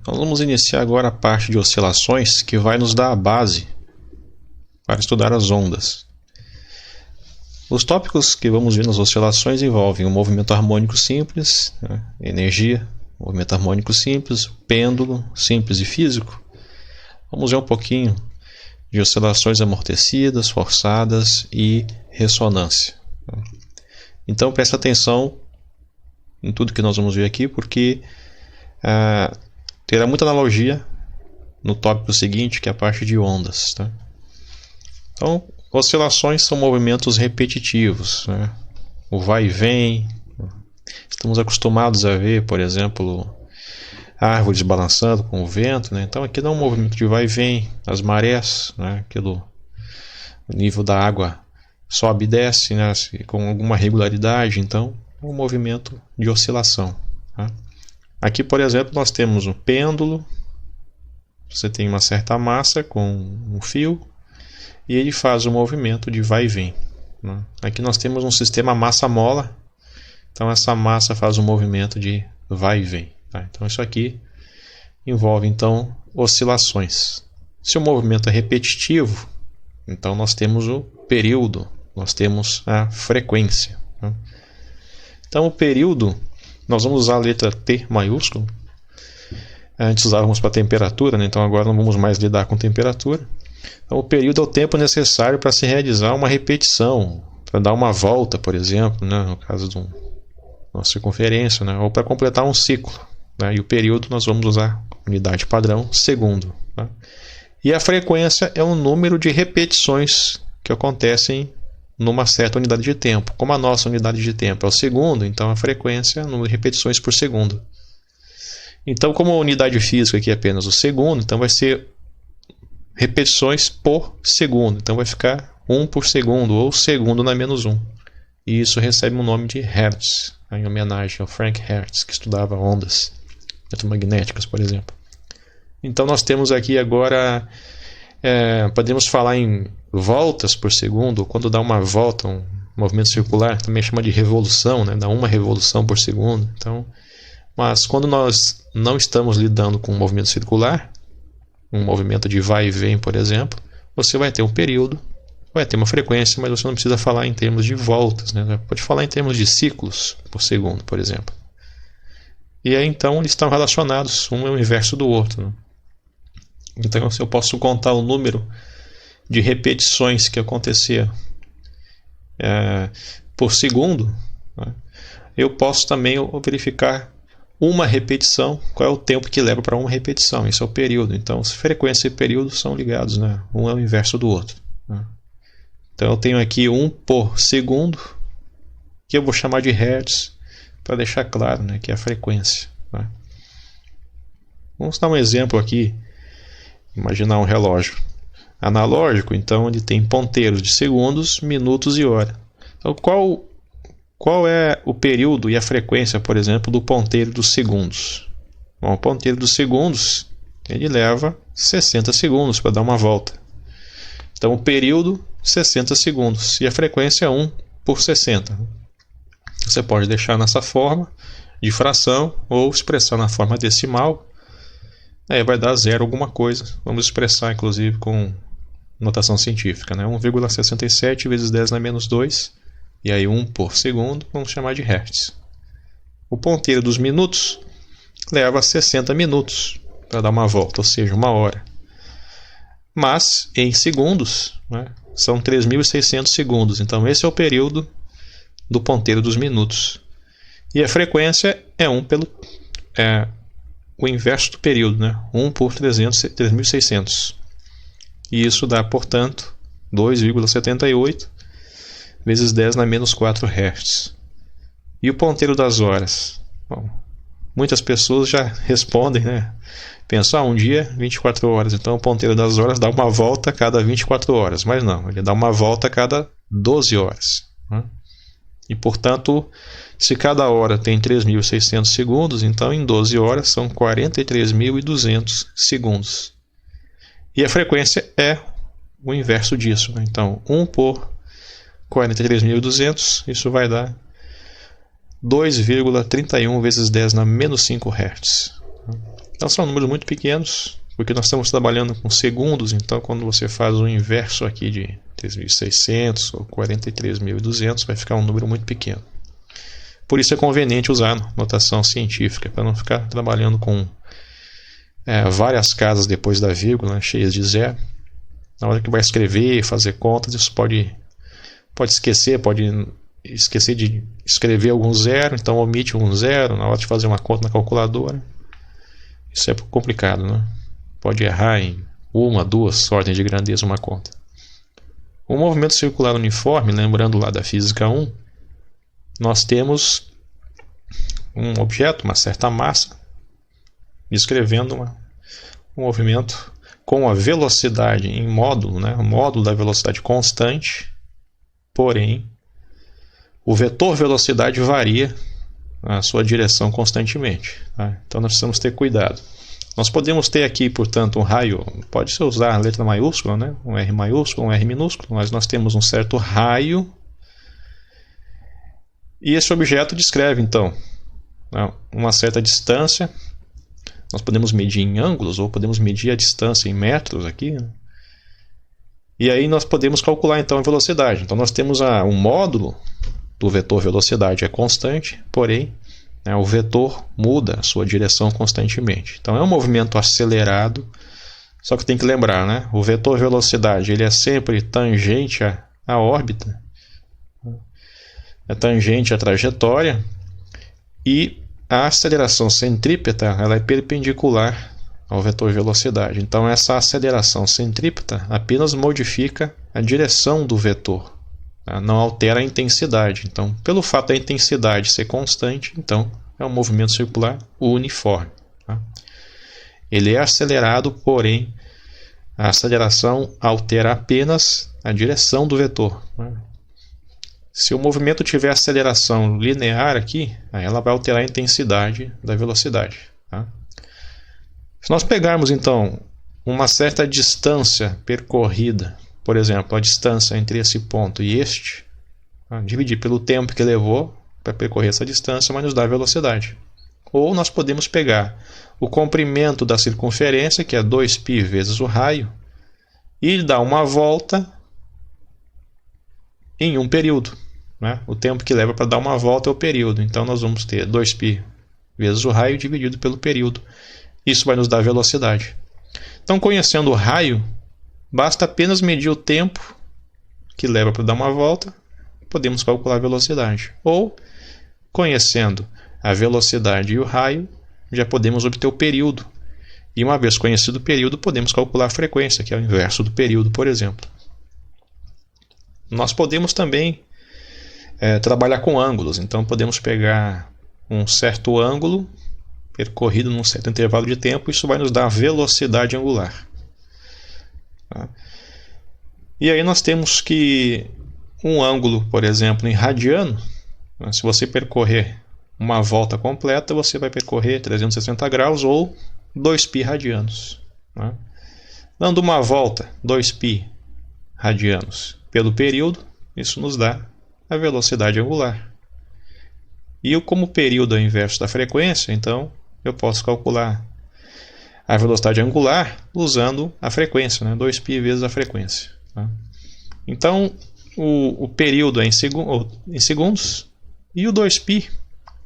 Nós vamos iniciar agora a parte de oscilações que vai nos dar a base para estudar as ondas. Os tópicos que vamos ver nas oscilações envolvem o movimento harmônico simples, energia, movimento harmônico simples, pêndulo, simples e físico. Vamos ver um pouquinho de oscilações amortecidas, forçadas e ressonância. Então preste atenção em tudo que nós vamos ver aqui, porque terá muita analogia no tópico seguinte, que é a parte de ondas. Tá? Então, oscilações são movimentos repetitivos, né? O vai e vem. Estamos acostumados a ver, por exemplo, árvores balançando com o vento, né? Então aqui não é um movimento de vai e vem. As marés, né? O nível da água sobe e desce, né? Com alguma regularidade. Então é um movimento de oscilação. Tá? Aqui, por exemplo, nós temos um pêndulo. Você tem uma certa massa com um fio e ele faz o movimento de vai e vem. Né? Aqui nós temos um sistema massa-mola. Então essa massa faz o movimento de vai e vem. Tá? Então isso aqui envolve então oscilações. Se o movimento é repetitivo, então nós temos o período, nós temos a frequência. Tá? Então o período, nós vamos usar a letra T maiúsculo. Antes usávamos para temperatura, né? Então agora não vamos mais lidar com temperatura. Então o período é o tempo necessário para se realizar uma repetição, para dar uma volta, por exemplo, né? No caso de uma circunferência, né? Ou para completar um ciclo. Né? E o período nós vamos usar unidade padrão, segundo. Tá? E a frequência é o número de repetições que acontecem numa certa unidade de tempo. Como a nossa unidade de tempo é o segundo, então a frequência é o número de repetições por segundo. Então, como a unidade física aqui é apenas o segundo, então vai ser repetições por segundo. Então vai ficar 1 por segundo, ou segundo na menos 1. E isso recebe o nome de Hertz, em homenagem ao Frank Hertz, que estudava ondas eletromagnéticas, por exemplo. Então nós temos aqui agora, podemos falar em voltas por segundo, quando dá uma volta, um movimento circular, também chama de revolução, né? Dá uma revolução por segundo. Então, mas quando nós não estamos lidando com um movimento circular, um movimento de vai e vem, por exemplo, você vai ter um período, vai ter uma frequência, mas você não precisa falar em termos de voltas, né? Pode falar em termos de ciclos por segundo, por exemplo. E aí então eles estão relacionados, um é o inverso do outro. Né? Então, se eu posso contar o número de repetições que aconteceram por segundo, né? Eu posso também verificar uma repetição, qual é o tempo que leva para uma repetição. Isso é o período. Então, frequência e período são ligados, né? Um é o inverso do outro. Né? Então, eu tenho aqui 1 por segundo, que eu vou chamar de Hertz, para deixar claro, né, que é a frequência. Né? Vamos dar um exemplo aqui. Imaginar um relógio analógico, então ele tem ponteiros de segundos, minutos e hora. Então, qual é o período e a frequência, por exemplo, do ponteiro dos segundos? Bom, o ponteiro dos segundos, ele leva 60 segundos para dar uma volta. Então, o período, 60 segundos. E a frequência é 1 por 60. Você pode deixar nessa forma de fração ou expressar na forma decimal. Aí vai dar zero alguma coisa. Vamos expressar, inclusive, com notação científica. Né? 1,67 vezes 10 na menos 2. E aí 1 por segundo, vamos chamar de Hertz. O ponteiro dos minutos leva 60 minutos para dar uma volta, ou seja, 1 hora. Mas em segundos, né, são 3.600 segundos. Então esse é o período do ponteiro dos minutos. E a frequência é 1 pelo o inverso do período, né? 1 por 3.600. E isso dá, portanto, 2,78 vezes 10 na menos 4 Hz. E o ponteiro das horas? Bom, muitas pessoas já respondem, né? Pensam, um dia, 24 horas. Então o ponteiro das horas dá uma volta a cada 24 horas. Mas não, ele dá uma volta a cada 12 horas. Né? E, portanto, se cada hora tem 3.600 segundos, então em 12 horas são 43.200 segundos. E a frequência é o inverso disso. Né? Então, 1 por 43.200, isso vai dar 2,31 vezes 10 na menos 5 Hz. Então são números muito pequenos, porque nós estamos trabalhando com segundos, então quando você faz o inverso aqui de 3.600 ou 43.200, vai ficar um número muito pequeno. Por isso é conveniente usar notação científica, para não ficar trabalhando com várias casas depois da vírgula, cheias de zero. Na hora que vai escrever, fazer contas, isso pode esquecer de escrever algum zero, então omite um zero na hora de fazer uma conta na calculadora. Isso é complicado, né? Pode errar em uma, duas ordens de grandeza uma conta. O movimento circular uniforme, lembrando lá da física 1, nós temos um objeto, uma certa massa, descrevendo um movimento com a velocidade em módulo, né? O módulo da velocidade constante, porém o vetor velocidade varia a sua direção constantemente, tá? Então nós precisamos ter cuidado. Nós podemos ter aqui, portanto, um raio, pode-se usar a letra maiúscula, né? Um R maiúsculo, um R minúsculo, mas nós temos um certo raio e esse objeto descreve, então, uma certa distância. Nós podemos medir em ângulos ou podemos medir a distância em metros aqui, né? E aí nós podemos calcular então a velocidade. Então nós temos um módulo do vetor velocidade é constante, porém o vetor muda a sua direção constantemente. Então é um movimento acelerado, só que tem que lembrar, né? O vetor velocidade ele é sempre tangente à órbita, é tangente à trajetória, e a aceleração centrípeta ela é perpendicular ao vetor velocidade. Então essa aceleração centrípeta apenas modifica a direção do vetor, não altera a intensidade. Então, pelo fato da intensidade ser constante, então é um movimento circular uniforme, tá? Ele é acelerado, porém a aceleração altera apenas a direção do vetor, né? Se o movimento tiver aceleração linear aqui, aí ela vai alterar a intensidade da velocidade, tá? Se nós pegarmos então uma certa distância percorrida, por exemplo, a distância entre esse ponto e este, dividir pelo tempo que levou para percorrer essa distância, vai nos dar a velocidade. Ou nós podemos pegar o comprimento da circunferência, que é 2π vezes o raio, e dar uma volta em um período, né? O tempo que leva para dar uma volta é o período. Então nós vamos ter 2π vezes o raio dividido pelo período. Isso vai nos dar a velocidade. Então, conhecendo o raio, basta apenas medir o tempo que leva para dar uma volta, podemos calcular a velocidade. Ou, conhecendo a velocidade e o raio, já podemos obter o período. E uma vez conhecido o período, podemos calcular a frequência, que é o inverso do período, por exemplo. Nós podemos também trabalhar com ângulos. Então podemos pegar um certo ângulo percorrido num certo intervalo de tempo, isso vai nos dar a velocidade angular, tá? E aí nós temos que um ângulo, por exemplo, em radiano, né? Se você percorrer uma volta completa, você vai percorrer 360 graus ou 2π radianos, né? Dando uma volta 2π radianos pelo período, isso nos dá a velocidade angular. E como o período é o inverso da frequência, então eu posso calcular a velocidade angular usando a frequência, né? 2π vezes a frequência, tá? Então o período é em segundos e o 2π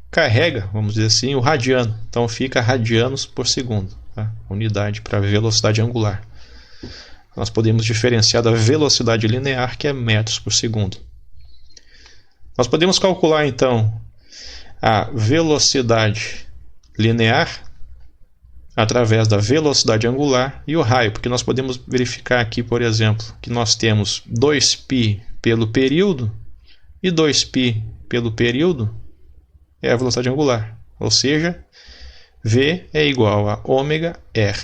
carrega, vamos dizer assim, o radiano. Então fica radianos por segundo, tá? Unidade para velocidade angular. Nós podemos diferenciar da velocidade linear, que é metros por segundo. Nós podemos calcular, então, a velocidade linear através da velocidade angular e o raio, porque nós podemos verificar aqui, por exemplo, que nós temos 2π pelo período e 2π pelo período é a velocidade angular, ou seja, V é igual a ômega R,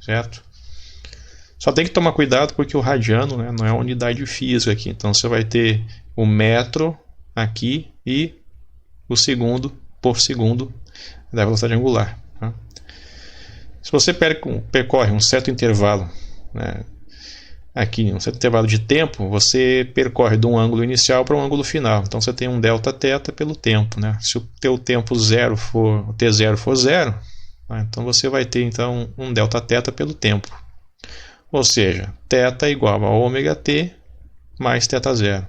certo? Só tem que tomar cuidado porque o radiano, né, não é uma unidade física aqui. Então você vai ter o metro aqui e o segundo por segundo da velocidade angular, tá? Se você percorre um certo intervalo, né, aqui, um certo intervalo de tempo, você percorre de um ângulo inicial para um ângulo final. Então você tem um delta θ pelo tempo, né? Se o teu tempo zero for, o T0 for zero, Tá? Então você vai ter então um Δθ pelo tempo. Ou seja, θ igual a ômega t mais θ0.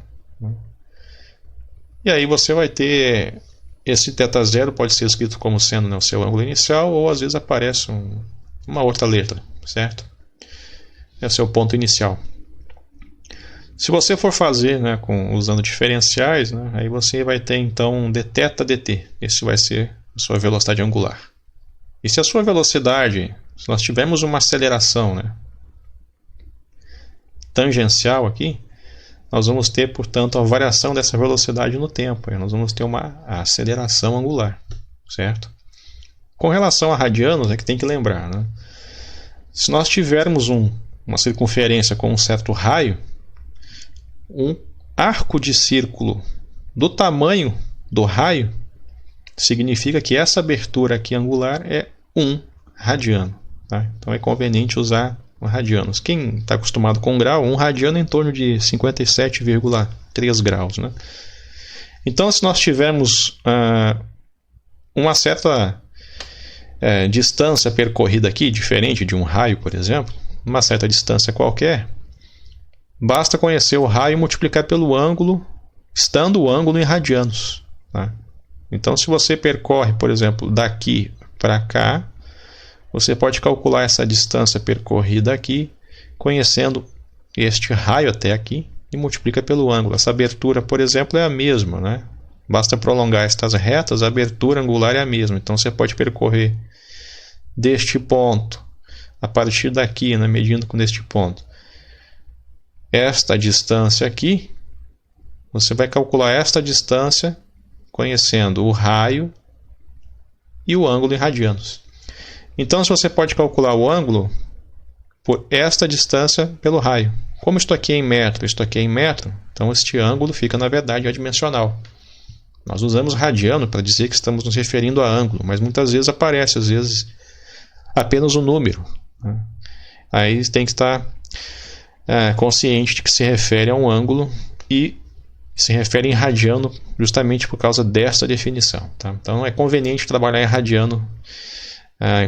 E aí você vai ter esse θ0 pode ser escrito como sendo, né, o seu ângulo inicial, ou às vezes aparece uma outra letra, certo? É o seu ponto inicial. Se você for fazer, né, usando diferenciais, né, aí você vai ter então dθ dt. Esse vai ser a sua velocidade angular. E se a sua velocidade, se nós tivermos uma aceleração, né, tangencial aqui, nós vamos ter, portanto, a variação dessa velocidade no tempo. Aí nós vamos ter uma aceleração angular, certo? Com relação a radianos, é que tem que lembrar, né? Se nós tivermos uma circunferência com um certo raio, um arco de círculo do tamanho do raio significa que essa abertura aqui angular é 1 radiano. Tá? Então é conveniente usar radianos. Quem está acostumado com grau, 1 radiano é em torno de 57,3 graus. Né? Então, se nós tivermos uma certa distância percorrida aqui, diferente de um raio, por exemplo, uma certa distância qualquer, basta conhecer o raio e multiplicar pelo ângulo, estando o ângulo em radianos. Tá? Então, se você percorre, por exemplo, daqui para cá, você pode calcular essa distância percorrida aqui, conhecendo este raio até aqui, e multiplica pelo ângulo. Essa abertura, por exemplo, é a mesma, né? Basta prolongar estas retas, a abertura angular é a mesma. Então, você pode percorrer deste ponto, a partir daqui, né, medindo com este ponto, esta distância aqui, você vai calcular esta distância conhecendo o raio e o ângulo em radianos. Então, se você pode calcular o ângulo por esta distância pelo raio. Como isto aqui é em metro, isto aqui é em metro, então este ângulo fica, na verdade, adimensional. Nós usamos radiano para dizer que estamos nos referindo a ângulo, mas muitas vezes aparece, às vezes, apenas o número. Né? Aí tem que estar consciente de que se refere a um ângulo e se refere em radiano justamente por causa desta definição. Tá? Então, é conveniente trabalhar em radiano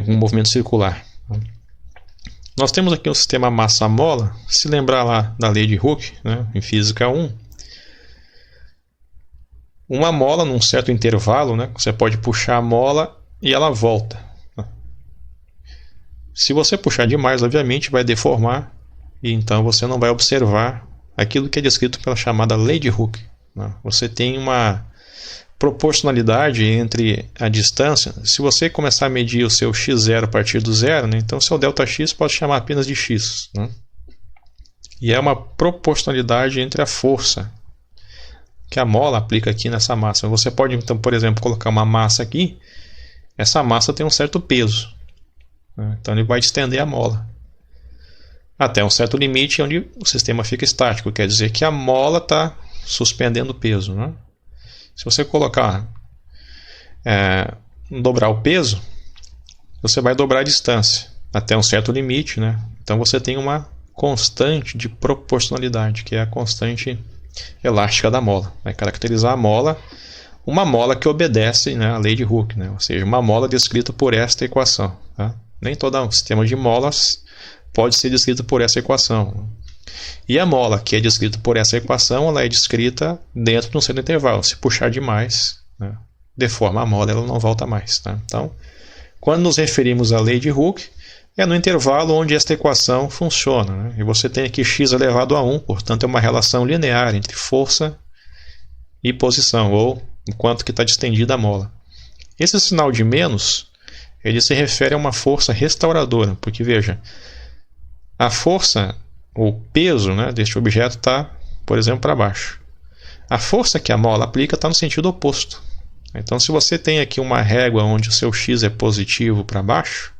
um movimento circular. Nós temos aqui um sistema massa-mola. Se lembrar lá da lei de Hooke, né, em Física 1, uma mola num certo intervalo, né, você pode puxar a mola e ela volta. Se você puxar demais, obviamente, vai deformar e então você não vai observar aquilo que é descrito pela chamada lei de Hooke. Né? Você tem uma proporcionalidade entre a distância. Se você começar a medir o seu x0 a partir do zero, né, então seu ΔX pode chamar apenas de x. Né? E é uma proporcionalidade entre a força que a mola aplica aqui nessa massa. Você pode, então, por exemplo, colocar uma massa aqui. Essa massa tem um certo peso. Né? Então ele vai estender a mola até um certo limite onde o sistema fica estático. Quer dizer que a mola está suspendendo o peso. Né? Se você colocar, dobrar o peso, você vai dobrar a distância até um certo limite, né? Então você tem uma constante de proporcionalidade, que é a constante elástica da mola. Vai caracterizar a mola, uma mola que obedece, né, à lei de Hooke, né? Ou seja, uma mola descrita por esta equação. Tá? Nem todo um sistema de molas pode ser descrito por essa equação. E a mola que é descrita por essa equação, ela é descrita dentro de um certo intervalo. Se puxar demais, né, deforma a mola, ela não volta mais. Tá? Então, quando nos referimos à lei de Hooke, é no intervalo onde esta equação funciona. Né? E você tem aqui x elevado a 1, portanto é uma relação linear entre força e posição, ou o quanto que está distendida a mola. Esse sinal de menos, ele se refere a uma força restauradora, porque veja, a força, o peso, né, deste objeto está, por exemplo, para baixo. A força que a mola aplica está no sentido oposto. Então, se você tem aqui uma régua onde o seu x é positivo para baixo,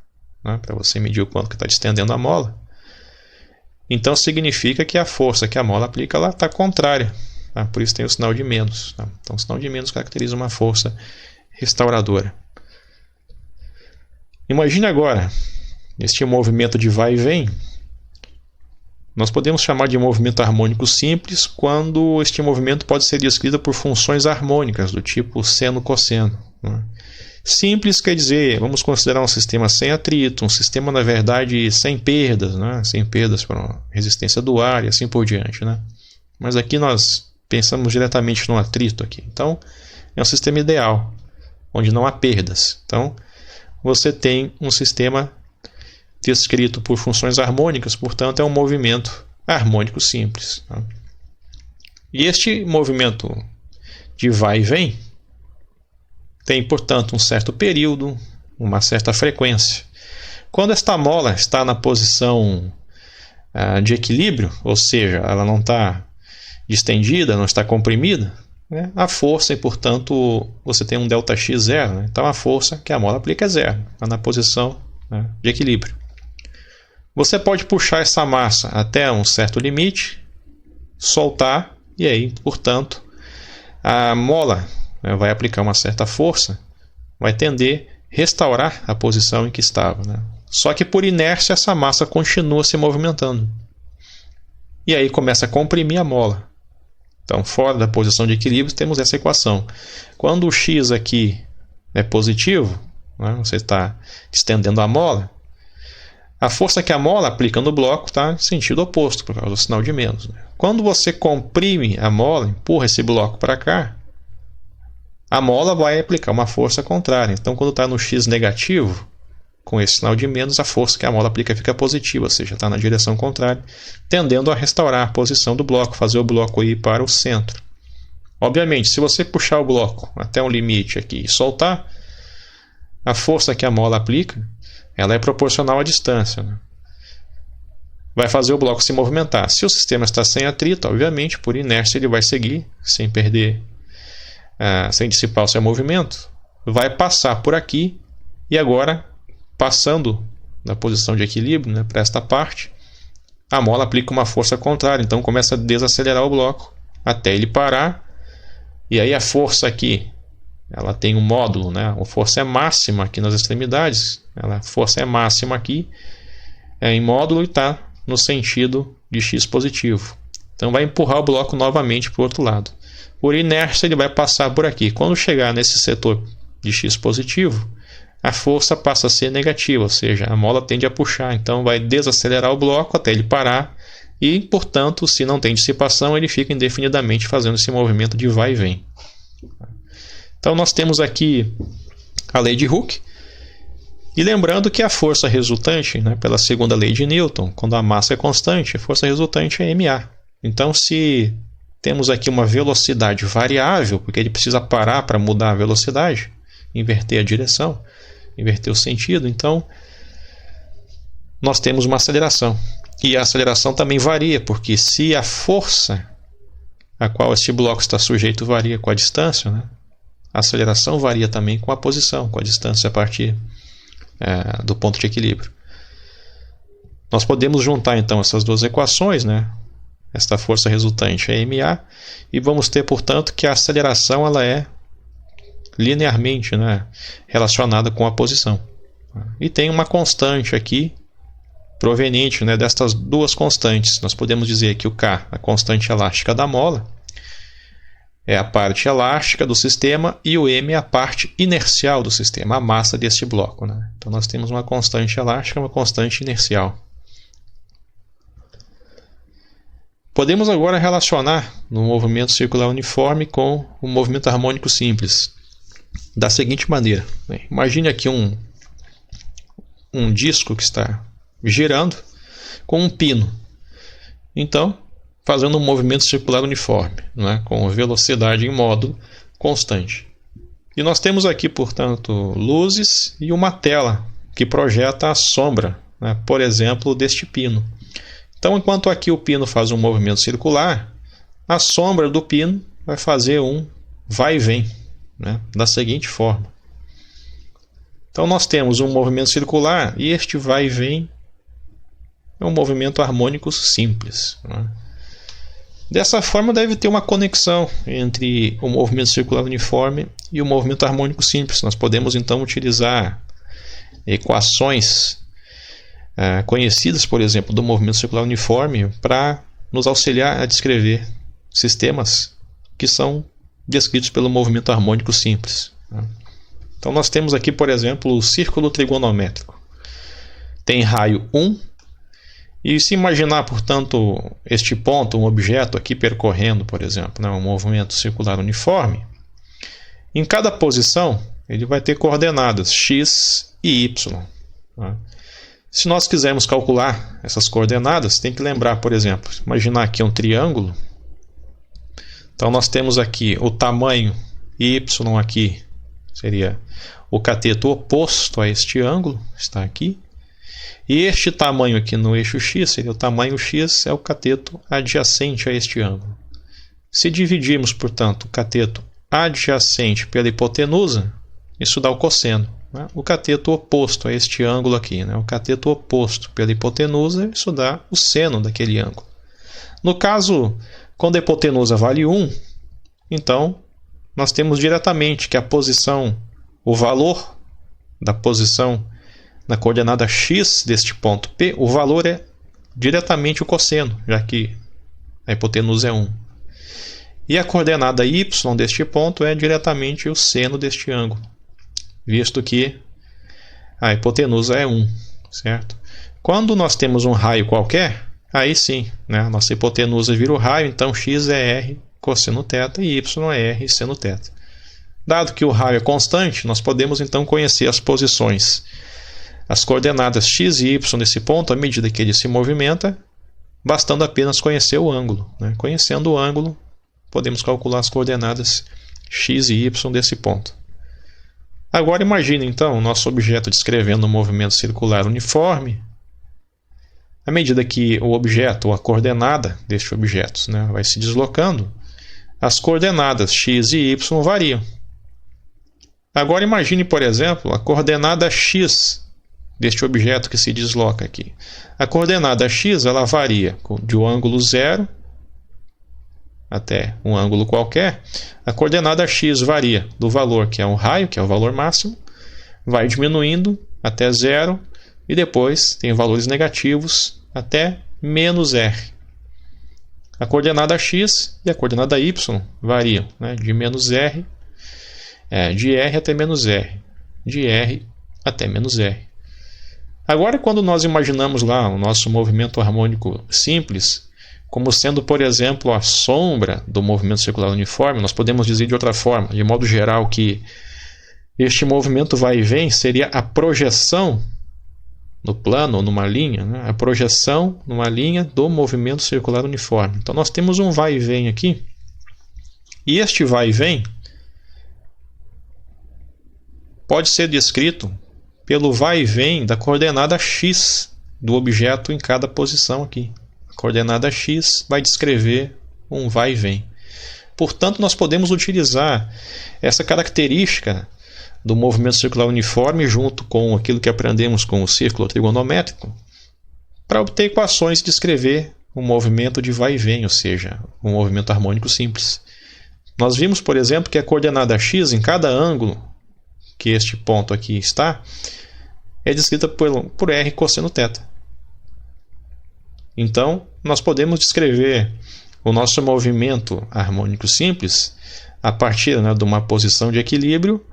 né, para você medir o quanto que está distendendo a mola, então significa que a força que a mola aplica está contrária. Tá? Por isso tem o sinal de menos. Tá? Então, o sinal de menos caracteriza uma força restauradora. Imagine agora este movimento de vai e vem. Nós podemos chamar de movimento harmônico simples quando este movimento pode ser descrito por funções harmônicas do tipo seno-cosseno. Né? Simples quer dizer, vamos considerar um sistema sem atrito, um sistema, na verdade, sem perdas, né? Sem perdas para resistência do ar e assim por diante, né? Mas aqui nós pensamos diretamente no atrito aqui. Então, é um sistema ideal, onde não há perdas. Então, você tem um sistema descrito por funções harmônicas, portanto, é um movimento harmônico simples, tá? E este movimento de vai e vem tem, portanto, um certo período, uma certa frequência. Quando esta mola está na posição de equilíbrio, ou seja, ela não está distendida, não está comprimida, né, a força, e portanto você tem um ΔX zero, né? Então a força que a mola aplica é zero, está na posição, né, de equilíbrio. Você pode puxar essa massa até um certo limite, soltar, e aí, portanto, a mola, né, vai aplicar uma certa força, vai tender a restaurar a posição em que estava, né? Só que por inércia essa massa continua se movimentando. E aí começa a comprimir a mola. Então, fora da posição de equilíbrio, temos essa equação. Quando o x aqui é positivo, né, você está estendendo a mola, a força que a mola aplica no bloco está em sentido oposto, por causa do sinal de menos, né? Quando você comprime a mola, empurra esse bloco para cá, a mola vai aplicar uma força contrária. Então, quando está no x negativo, com esse sinal de menos, a força que a mola aplica fica positiva, ou seja, está na direção contrária, tendendo a restaurar a posição do bloco, fazer o bloco ir para o centro. Obviamente, se você puxar o bloco até um limite aqui e soltar, a força que a mola aplica, ela é proporcional à distância, né? Vai fazer o bloco se movimentar. Se o sistema está sem atrito, obviamente, por inércia ele vai seguir, sem perder, sem dissipar o seu movimento, vai passar por aqui e agora, passando da posição de equilíbrio, né, para esta parte, a mola aplica uma força contrária, então começa a desacelerar o bloco até ele parar, e aí a força aqui, ela tem um módulo, né, a força é máxima aqui nas extremidades, a força é máxima aqui, em módulo e está no sentido de x positivo. Então vai empurrar o bloco novamente para o outro lado. Por inércia ele vai passar por aqui. Quando chegar nesse setor de x positivo, a força passa a ser negativa, ou seja, a mola tende a puxar. Então vai desacelerar o bloco até ele parar e, portanto, se não tem dissipação, ele fica indefinidamente fazendo esse movimento de vai e vem. Então nós temos aqui a lei de Hooke. E lembrando que a força resultante, né, pela segunda lei de Newton, quando a massa é constante, a força resultante é ma. Então, se temos aqui uma velocidade variável, porque ele precisa parar para mudar a velocidade, inverter a direção, inverter o sentido, então nós temos uma aceleração. E a aceleração também varia, porque se a força a qual este bloco está sujeito varia com a distância, né, a aceleração varia também com a posição, com a distância a partir do ponto de equilíbrio. Nós podemos juntar então essas duas equações, né? Esta força resultante é ma, e vamos ter, portanto, que a aceleração ela é linearmente, né, relacionada com a posição. E tem uma constante aqui, proveniente, né, destas duas constantes. Nós podemos dizer que o K, a constante elástica da mola, é a parte elástica do sistema, e o m é a parte inercial do sistema, a massa deste bloco, né? Então nós temos uma constante elástica e uma constante inercial. Podemos agora relacionar no movimento circular uniforme com o movimento harmônico simples da seguinte maneira, né? Imagine aqui um disco que está girando com um pino. Então, fazendo um movimento circular uniforme, né, com velocidade em módulo constante. E nós temos aqui, portanto, luzes e uma tela que projeta a sombra, né, por exemplo, deste pino. Então, enquanto aqui o pino faz um movimento circular, a sombra do pino vai fazer um vai e vem, né, da seguinte forma. Então, nós temos um movimento circular e este vai e vem é um movimento harmônico simples, né? Dessa forma, deve ter uma conexão entre o movimento circular uniforme e o movimento harmônico simples. Nós podemos, então, utilizar equações conhecidas, por exemplo, do movimento circular uniforme para nos auxiliar a descrever sistemas que são descritos pelo movimento harmônico simples. Então nós temos aqui, por exemplo, o círculo trigonométrico. Tem raio 1, e se imaginar, portanto, este ponto, um objeto aqui percorrendo, por exemplo, um movimento circular uniforme, em cada posição ele vai ter coordenadas x e y. Se nós quisermos calcular essas coordenadas, tem que lembrar, por exemplo, imaginar aqui um triângulo. Então nós temos aqui o tamanho y aqui, seria o cateto oposto a este ângulo, está aqui. E este tamanho aqui no eixo x, seria o tamanho x, é o cateto adjacente a este ângulo. Se dividirmos, portanto, o cateto adjacente pela hipotenusa, isso dá o cosseno. O cateto oposto a este ângulo aqui, o cateto oposto pela hipotenusa, isso dá o seno daquele ângulo. No caso, quando a hipotenusa vale 1, então nós temos diretamente que a posição, o valor da posição na coordenada x deste ponto P, o valor é diretamente o cosseno, já que a hipotenusa é 1. E a coordenada y deste ponto é diretamente o seno deste ângulo, visto que a hipotenusa é 1, certo? Quando nós temos um raio qualquer, aí sim, a nossa hipotenusa vira o raio, então x é r cosseno θ e y é r seno θ. Dado que o raio é constante, nós podemos então conhecer as posições, as coordenadas x e y nesse ponto à medida que ele se movimenta, bastando apenas conhecer o ângulo. Conhecendo o ângulo, podemos calcular as coordenadas x e y desse ponto. Agora imagine então o nosso objeto descrevendo um movimento circular uniforme. À medida que o objeto, ou a coordenada deste objeto, vai se deslocando, as coordenadas x e y variam. Agora imagine, por exemplo, a coordenada x deste objeto que se desloca aqui. A coordenada x ela varia de um ângulo 0 até um ângulo qualquer. A coordenada x varia do valor que é um raio, que é o valor máximo, vai diminuindo até 0 e depois tem valores negativos até menos r. A coordenada x e a coordenada y variam de menos r, de r até menos r, de r até menos r. Agora, quando nós imaginamos lá o nosso movimento harmônico simples, como sendo, por exemplo, a sombra do movimento circular uniforme, nós podemos dizer de outra forma, de modo geral, que este movimento vai e vem seria a projeção no plano ou numa linha, a projeção numa linha do movimento circular uniforme. Então nós temos um vai e vem aqui, e este vai e vem pode ser descrito pelo vai e vem da coordenada x do objeto em cada posição aqui. A coordenada x vai descrever um vai e vem. Portanto, nós podemos utilizar essa característica do movimento circular uniforme junto com aquilo que aprendemos com o círculo trigonométrico para obter equações e descrever um movimento de vai e vem, ou seja, um movimento harmônico simples. Nós vimos, por exemplo, que a coordenada x em cada ângulo que este ponto aqui está é descrita por r cosseno θ. Então, nós podemos descrever o nosso movimento harmônico simples a partir de uma posição de equilíbrio.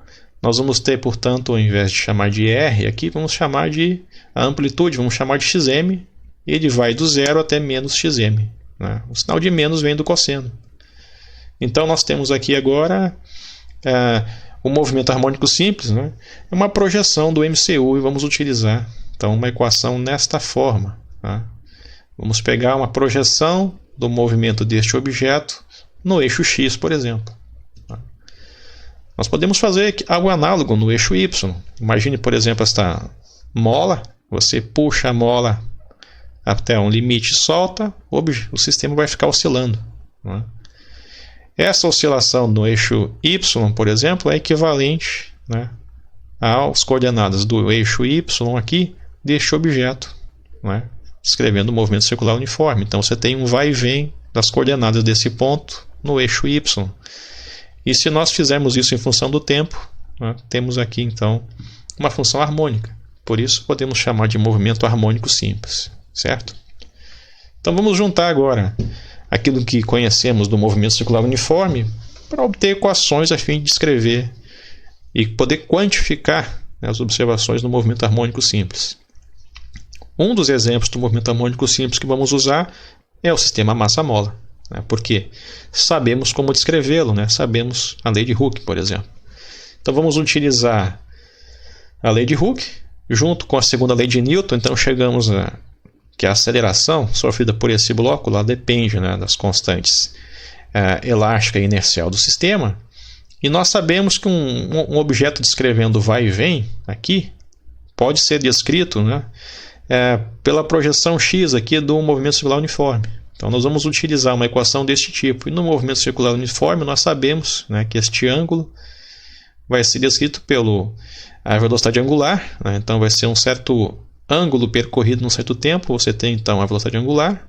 Nós vamos ter, portanto, ao invés de chamar de r aqui, vamos chamar de a amplitude, vamos chamar de xm, e ele vai do 0 até menos xm. O sinal de menos vem do cosseno. Então, nós temos aqui agora o movimento harmônico simples, é uma projeção do MCU, e vamos utilizar então uma equação nesta forma. Vamos pegar uma projeção do movimento deste objeto no eixo x, por exemplo. Nós podemos fazer algo análogo no eixo y. Imagine, por exemplo, esta mola. Você puxa a mola até um limite e solta, o sistema vai ficar oscilando. Essa oscilação no eixo y, por exemplo, é equivalente às coordenadas do eixo y aqui deste objeto, descrevendo o movimento circular uniforme. Então você tem um vai e vem das coordenadas desse ponto no eixo y. E se nós fizermos isso em função do tempo, temos aqui então uma função harmônica. Por isso podemos chamar de movimento harmônico simples, certo? Então vamos juntar agora aquilo que conhecemos do movimento circular uniforme para obter equações a fim de descrever e poder quantificar, né, as observações do movimento harmônico simples. Um dos exemplos do movimento harmônico simples que vamos usar é o sistema massa-mola, né, porque sabemos como descrevê-lo, né, sabemos a lei de Hooke, por exemplo. Então vamos utilizar a lei de Hooke junto com a segunda lei de Newton. Então chegamos a que a aceleração sofrida por esse bloco lá depende, né, das constantes elástica e inercial do sistema. E nós sabemos que um objeto descrevendo vai e vem aqui pode ser descrito, né, pela projeção x aqui do movimento circular uniforme. Então nós vamos utilizar uma equação deste tipo. E no movimento circular uniforme nós sabemos, né, que este ângulo vai ser descrito pela velocidade angular, né? Então vai ser um certo ângulo percorrido num certo tempo. Você tem então a velocidade angular.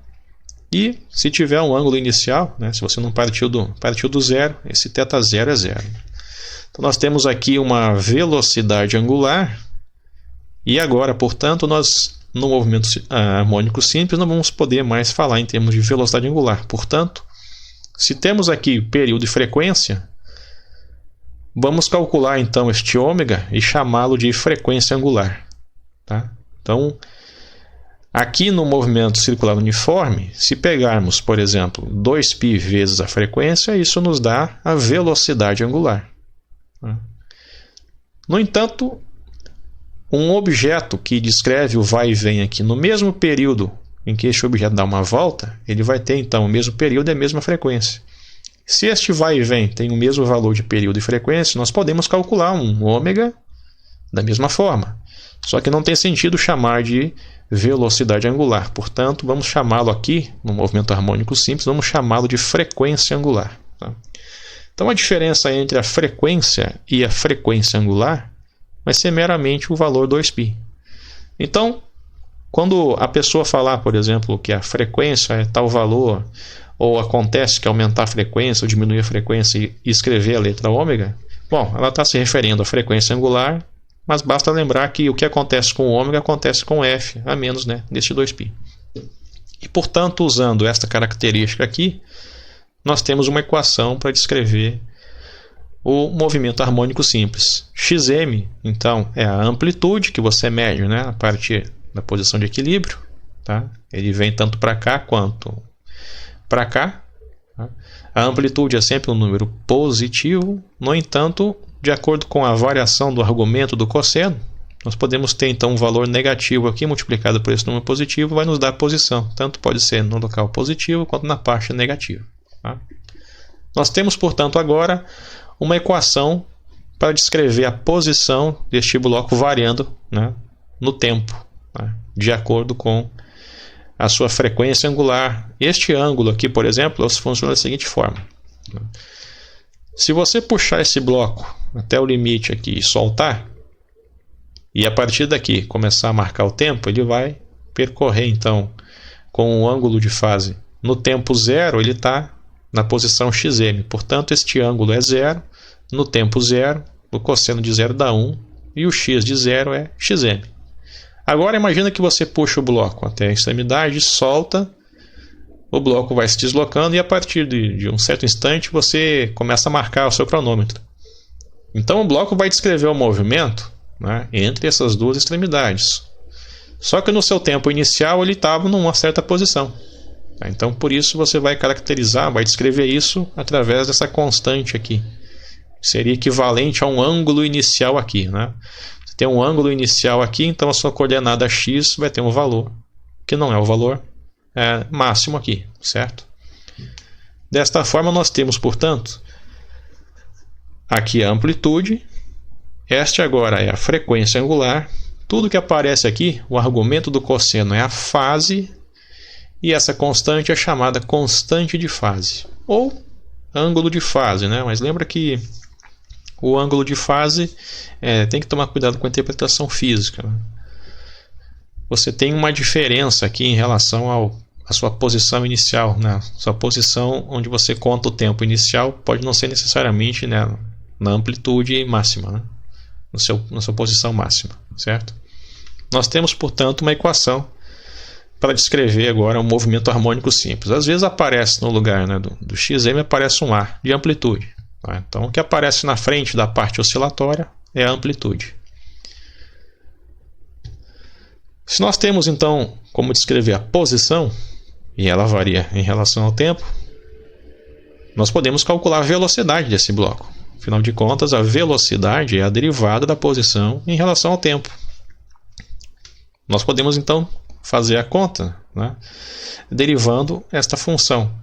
E se tiver um ângulo inicial, né, se você não partiu do zero, esse θ0 é zero. Então nós temos aqui uma velocidade angular. E agora, portanto, nós no movimento harmônico simples não vamos poder mais falar em termos de velocidade angular. Portanto, se temos aqui período e frequência, vamos calcular então este ômega e chamá-lo de frequência angular. Tá? Então, aqui no movimento circular uniforme, se pegarmos, por exemplo, 2π vezes a frequência, isso nos dá a velocidade angular. Tá? No entanto, um objeto que descreve o vai e vem aqui no mesmo período em que este objeto dá uma volta, ele vai ter então o mesmo período e a mesma frequência. Se este vai e vem tem o mesmo valor de período e frequência, nós podemos calcular um ômega da mesma forma. Só que não tem sentido chamar de velocidade angular. Portanto, vamos chamá-lo aqui, no movimento harmônico simples, vamos chamá-lo de frequência angular. Tá? Então, a diferença entre a frequência e a frequência angular vai ser meramente o valor 2π. Então, quando a pessoa falar, por exemplo, que a frequência é tal valor, ou acontece que aumentar a frequência ou diminuir a frequência e escrever a letra ômega, bom, ela está se referindo à frequência angular, mas basta lembrar que o que acontece com o ômega acontece com f, a menos, né, deste 2π. E, portanto, usando esta característica aqui, nós temos uma equação para descrever o movimento harmônico simples. Xm, então, é a amplitude que você mede, né, a partir da posição de equilíbrio. Tá? Ele vem tanto para cá quanto para cá. Tá? A amplitude é sempre um número positivo. No entanto, de acordo com a variação do argumento do cosseno, nós podemos ter então um valor negativo aqui multiplicado por esse número positivo, vai nos dar a posição. Tanto pode ser no local positivo quanto na parte negativa. Tá? Nós temos, portanto, agora uma equação para descrever a posição deste bloco variando, né, no tempo, né, de acordo com a sua frequência angular. Este ângulo aqui, por exemplo, funciona da seguinte forma. Se você puxar esse bloco até o limite aqui e soltar, e a partir daqui começar a marcar o tempo, ele vai percorrer então com o ângulo de fase no tempo zero, ele está na posição xm. Portanto, este ângulo é zero, no tempo zero, o cosseno de zero dá 1 e o x de zero é xm. Agora imagina que você puxa o bloco até a extremidade, solta, o bloco vai se deslocando e a partir de um certo instante você começa a marcar o seu cronômetro. Então o bloco vai descrever o movimento, né, entre essas duas extremidades. Só que no seu tempo inicial ele estava numa certa posição. Então por isso você vai caracterizar, vai descrever isso através dessa constante aqui. Seria equivalente a um ângulo inicial aqui, né? Você tem um ângulo inicial aqui, então a sua coordenada x vai ter um valor, que não é o valor máximo aqui, certo? Desta forma nós temos, portanto, aqui a amplitude, esta agora é a frequência angular, tudo que aparece aqui, o argumento do cosseno é a fase, e essa constante é chamada constante de fase, ou ângulo de fase, né? Mas lembra que o ângulo de fase tem que tomar cuidado com a interpretação física, né? Você tem uma diferença aqui em relação à sua posição inicial, né? Sua posição onde você conta o tempo inicial pode não ser necessariamente, né, na amplitude máxima, né? Na sua posição máxima, certo? Nós temos, portanto, uma equação para descrever agora um movimento harmônico simples. Às vezes aparece no lugar, né, do xm, aparece um A de amplitude. Tá? Então, o que aparece na frente da parte oscilatória é a amplitude. Se nós temos, então, como descrever a posição, e ela varia em relação ao tempo, nós podemos calcular a velocidade desse bloco. Afinal de contas, a velocidade é a derivada da posição em relação ao tempo. Nós podemos, então, fazer a conta, né, derivando esta função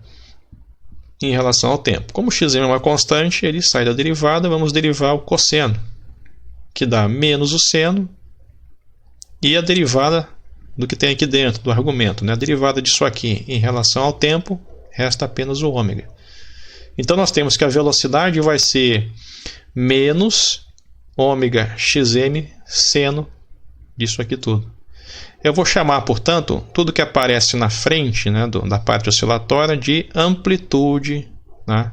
em relação ao tempo. Como x é uma constante, ele sai da derivada, vamos derivar o cosseno, que dá menos o seno, e a derivada do que tem aqui dentro do argumento, né, a derivada disso aqui em relação ao tempo, resta apenas o ômega. Então, nós temos que a velocidade vai ser menos ômega xm seno disso aqui tudo. Eu vou chamar, portanto, tudo que aparece na frente, né, da parte oscilatória de amplitude. Né?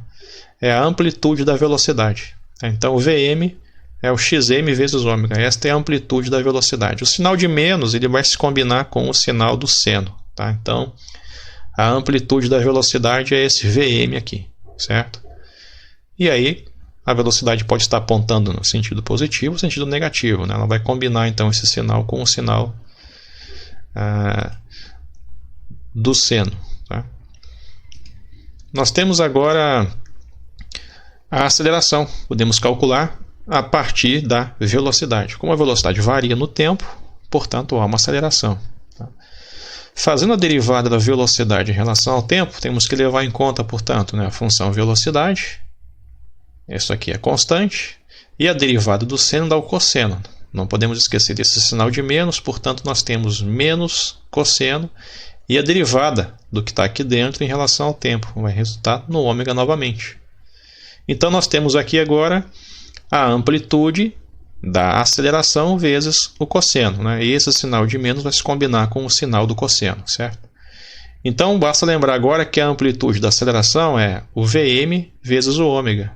É a amplitude da velocidade. Então, o Vm é o xm vezes ômega. Esta é a amplitude da velocidade. O sinal de menos ele vai se combinar com o sinal do seno. Tá? Então, a amplitude da velocidade é esse Vm aqui. Certo? E aí, a velocidade pode estar apontando no sentido positivo ou sentido negativo. Né? Ela vai combinar, então, esse sinal com o sinal do seno. Tá? Nós temos agora a aceleração. Podemos calcular a partir da velocidade. Como a velocidade varia no tempo, portanto, há uma aceleração. Tá? Fazendo a derivada da velocidade em relação ao tempo, temos que levar em conta, portanto, né, a função velocidade. Isso aqui é constante. E a derivada do seno dá o cosseno. Não podemos esquecer desse sinal de menos, portanto, nós temos menos cosseno. E a derivada do que está aqui dentro em relação ao tempo vai resultar no ômega novamente. Então, nós temos aqui agora a amplitude da aceleração vezes o cosseno. Né? E esse sinal de menos vai se combinar com o sinal do cosseno. Certo? Então, basta lembrar agora que a amplitude da aceleração é o Vm vezes o ômega.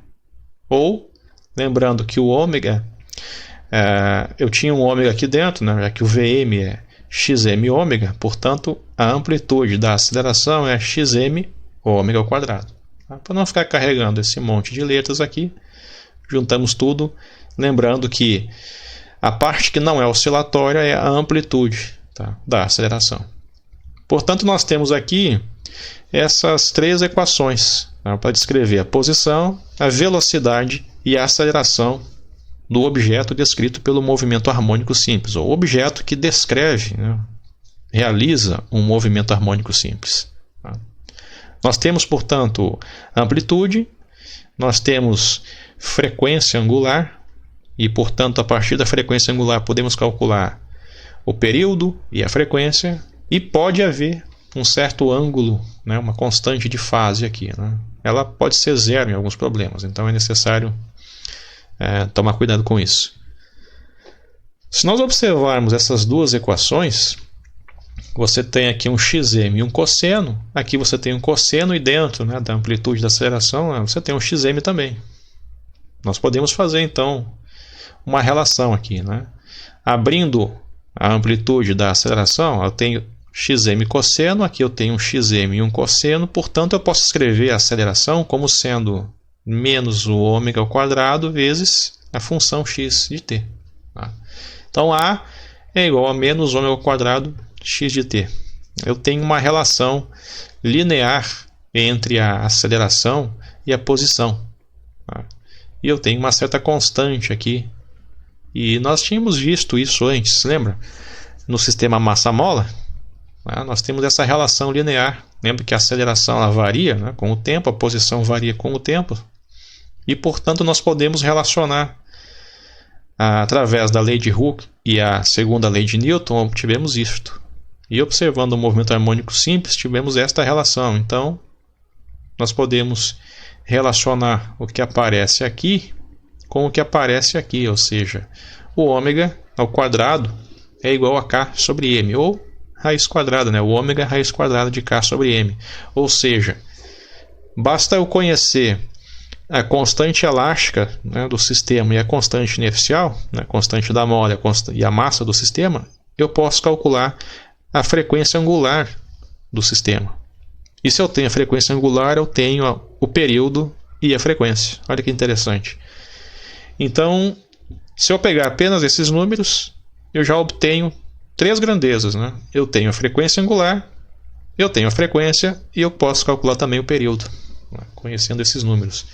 Ou, lembrando que o ômega, eu tinha um ômega aqui dentro, né? Já que o Vm é xm ômega, portanto, a amplitude da aceleração é xm ômega ao quadrado. Tá? Para não ficar carregando esse monte de letras aqui, juntamos tudo, lembrando que a parte que não é oscilatória é a amplitude, tá, da aceleração. Portanto, nós temos aqui essas três equações, tá, para descrever a posição, a velocidade e a aceleração do objeto descrito pelo movimento harmônico simples, ou objeto que descreve, né, realiza um movimento harmônico simples. Tá? Nós temos, portanto, amplitude, nós temos frequência angular, e, portanto, a partir da frequência angular podemos calcular o período e a frequência, e pode haver um certo ângulo, né, uma constante de fase aqui. Né? Ela pode ser zero em alguns problemas, então é necessário tomar cuidado com isso. Se nós observarmos essas duas equações, você tem aqui um xm e um cosseno, aqui você tem um cosseno e dentro, né, da amplitude da aceleração você tem um xm também. Nós podemos fazer, então, uma relação aqui. Né? Abrindo a amplitude da aceleração, eu tenho xm cosseno, aqui eu tenho um xm e um cosseno, portanto, eu posso escrever a aceleração como sendo menos o ômega ao quadrado vezes a função x de t. Tá? Então, A é igual a menos ômega ao quadrado x de t. Eu tenho uma relação linear entre a aceleração e a posição. Tá? E eu tenho uma certa constante aqui. E nós tínhamos visto isso antes, lembra? No sistema massa-mola, nós temos essa relação linear. Lembra que a aceleração ela varia, né, com o tempo, a posição varia com o tempo. E, portanto, nós podemos relacionar através da lei de Hooke e a segunda lei de Newton, obtivemos isto. E observando o movimento harmônico simples, tivemos esta relação. Então, nós podemos relacionar o que aparece aqui com o que aparece aqui, ou seja, o ômega ao quadrado é igual a k sobre m, ou raiz quadrada, né? O ômega raiz quadrada de k sobre m. Ou seja, basta eu conhecer a constante elástica, né, do sistema e a constante inercial, né, a constante da mola e a massa do sistema, eu posso calcular a frequência angular do sistema. E se eu tenho a frequência angular, eu tenho o período e a frequência. Olha que interessante. Então, se eu pegar apenas esses números, eu já obtenho 3 grandezas, né? Eu tenho a frequência angular, eu tenho a frequência e eu posso calcular também o período, né, conhecendo esses números.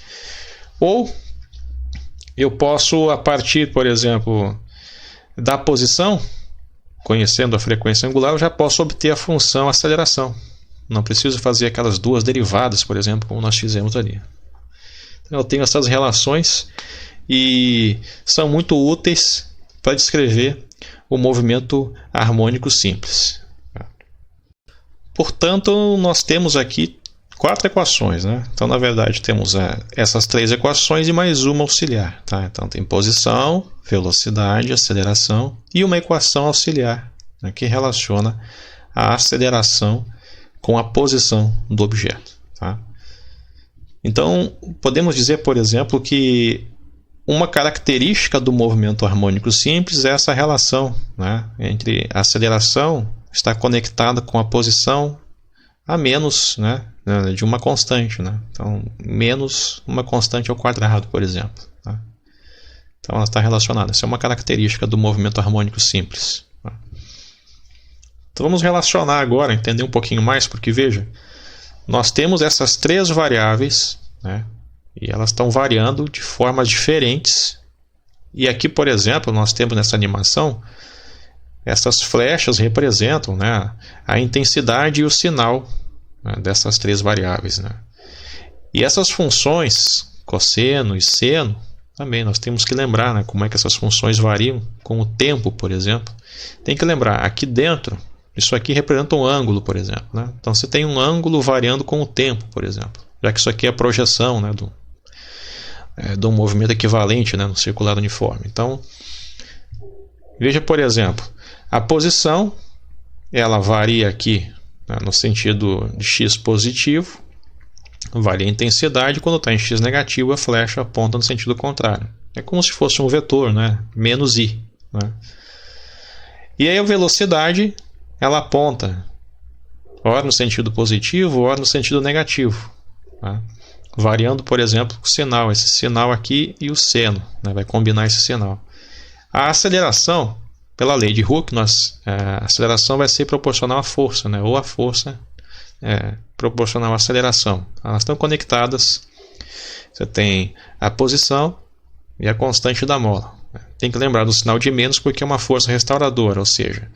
Ou eu posso, a partir, por exemplo, da posição, conhecendo a frequência angular, eu já posso obter a função aceleração. Não preciso fazer aquelas 2 derivadas, por exemplo, como nós fizemos ali. Então, eu tenho essas relações e são muito úteis para descrever o movimento harmônico simples. Portanto, nós temos aqui 4 equações, né? Então, na verdade, temos essas 3 equações e mais uma auxiliar. Tá? Então, tem posição, velocidade, aceleração e uma equação auxiliar, né, que relaciona a aceleração com a posição do objeto. Tá? Então, podemos dizer, por exemplo, que uma característica do movimento harmônico simples é essa relação, né, entre a aceleração estar conectada com a posição a menos, né, de uma constante. Né? Então, menos uma constante ao quadrado, por exemplo. Tá? Então, ela está relacionada. Essa é uma característica do movimento harmônico simples. Tá? Então, vamos relacionar agora, entender um pouquinho mais, porque, veja, nós temos essas 3 variáveis, né, e elas estão variando de formas diferentes. E aqui, por exemplo, nós temos nessa animação, essas flechas representam, né, a intensidade e o sinal, né, dessas 3 variáveis. Né? E essas funções, cosseno e seno, também nós temos que lembrar, né, como é que essas funções variam com o tempo, por exemplo. Tem que lembrar, aqui dentro, isso aqui representa um ângulo, por exemplo. Né? Então, você tem um ângulo variando com o tempo, por exemplo. Já que isso aqui é a projeção, né, de um movimento equivalente, né, no circular uniforme. Então, veja, por exemplo, a posição, ela varia aqui, né, no sentido de x positivo, varia a intensidade, quando está em x negativo, a flecha aponta no sentido contrário. É como se fosse um vetor, né, menos i. Né? E aí a velocidade, ela aponta ora no sentido positivo, ora no sentido negativo. Tá? Variando, por exemplo, o sinal, esse sinal aqui e o seno, né? Vai combinar esse sinal. A aceleração, pela lei de Hooke, a aceleração vai ser proporcional à força, né? Ou a força proporcional à aceleração. Elas estão conectadas. Você tem a posição e a constante da mola. Tem que lembrar do sinal de menos porque é uma força restauradora, ou seja,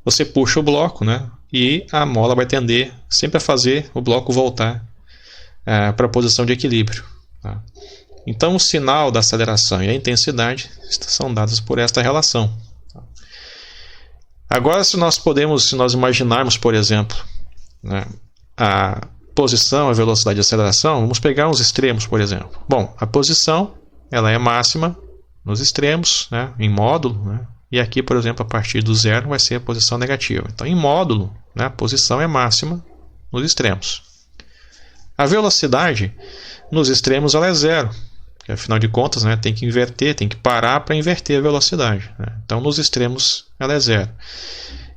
você puxa o bloco, né? E a mola vai tender sempre a fazer o bloco voltar para a posição de equilíbrio. Tá? Então, o sinal da aceleração e a intensidade são dados por esta relação. Tá? Agora, se nós imaginarmos, por exemplo, né, a posição, a velocidade e a aceleração, vamos pegar os extremos, por exemplo. Bom, a posição ela é máxima nos extremos, né, em módulo, né, e aqui, por exemplo, a partir do zero vai ser a posição negativa. Então, em módulo, né, a posição é máxima nos extremos. A velocidade, nos extremos, ela é zero. Porque, afinal de contas, né, tem que inverter, tem que parar para inverter a velocidade. Né? Então, nos extremos, ela é zero.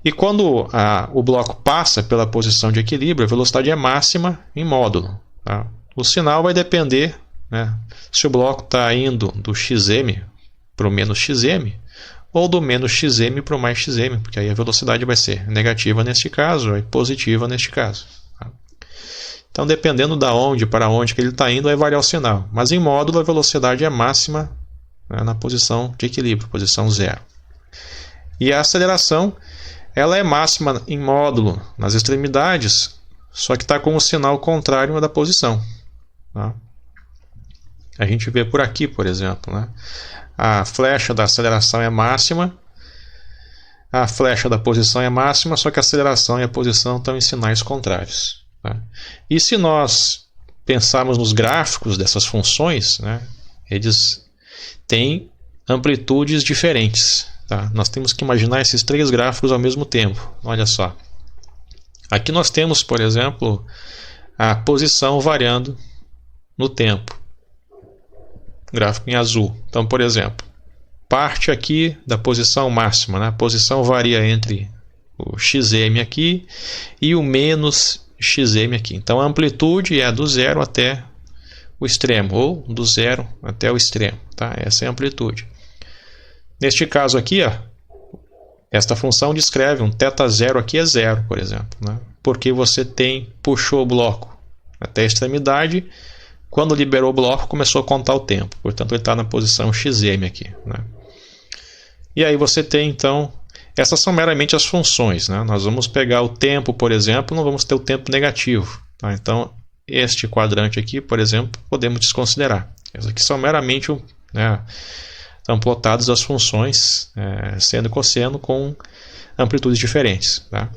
E quando o bloco passa pela posição de equilíbrio, a velocidade é máxima em módulo. Tá? O sinal vai depender, né, se o bloco está indo do xm para o menos xm, ou do menos xm para o mais xm, porque aí a velocidade vai ser negativa neste caso e positiva neste caso. Então, dependendo da onde para onde que ele está indo, vai variar o sinal. Mas em módulo, a velocidade é máxima, né, na posição de equilíbrio, posição zero. E a aceleração, ela é máxima em módulo nas extremidades, só que está com o sinal contrário da posição. Tá? A gente vê por aqui, por exemplo, né? A flecha da aceleração é máxima, a flecha da posição é máxima, só que a aceleração e a posição estão em sinais contrários. Tá? E se nós pensarmos nos gráficos dessas funções, né, eles têm amplitudes diferentes. Tá? Nós temos que imaginar esses 3 gráficos ao mesmo tempo. Olha só. Aqui nós temos, por exemplo, a posição variando no tempo. Gráfico em azul. Então, por exemplo, parte aqui da posição máxima. Né? A posição varia entre o xm aqui e o menos xm aqui. Então, a amplitude é do zero até o extremo, ou do zero até o extremo. Tá? Essa é a amplitude. Neste caso aqui, ó, esta função descreve um θ0 aqui é zero, por exemplo, né? Porque você puxou o bloco até a extremidade, quando liberou o bloco começou a contar o tempo, portanto ele está na posição xm aqui, né? E aí você tem então, essas são meramente as funções, né? Nós vamos pegar o tempo, por exemplo, não vamos ter o tempo negativo, tá? Então este quadrante aqui, por exemplo, podemos desconsiderar. Essas aqui são meramente, né, são plotadas as funções seno e cosseno com amplitudes diferentes, tá?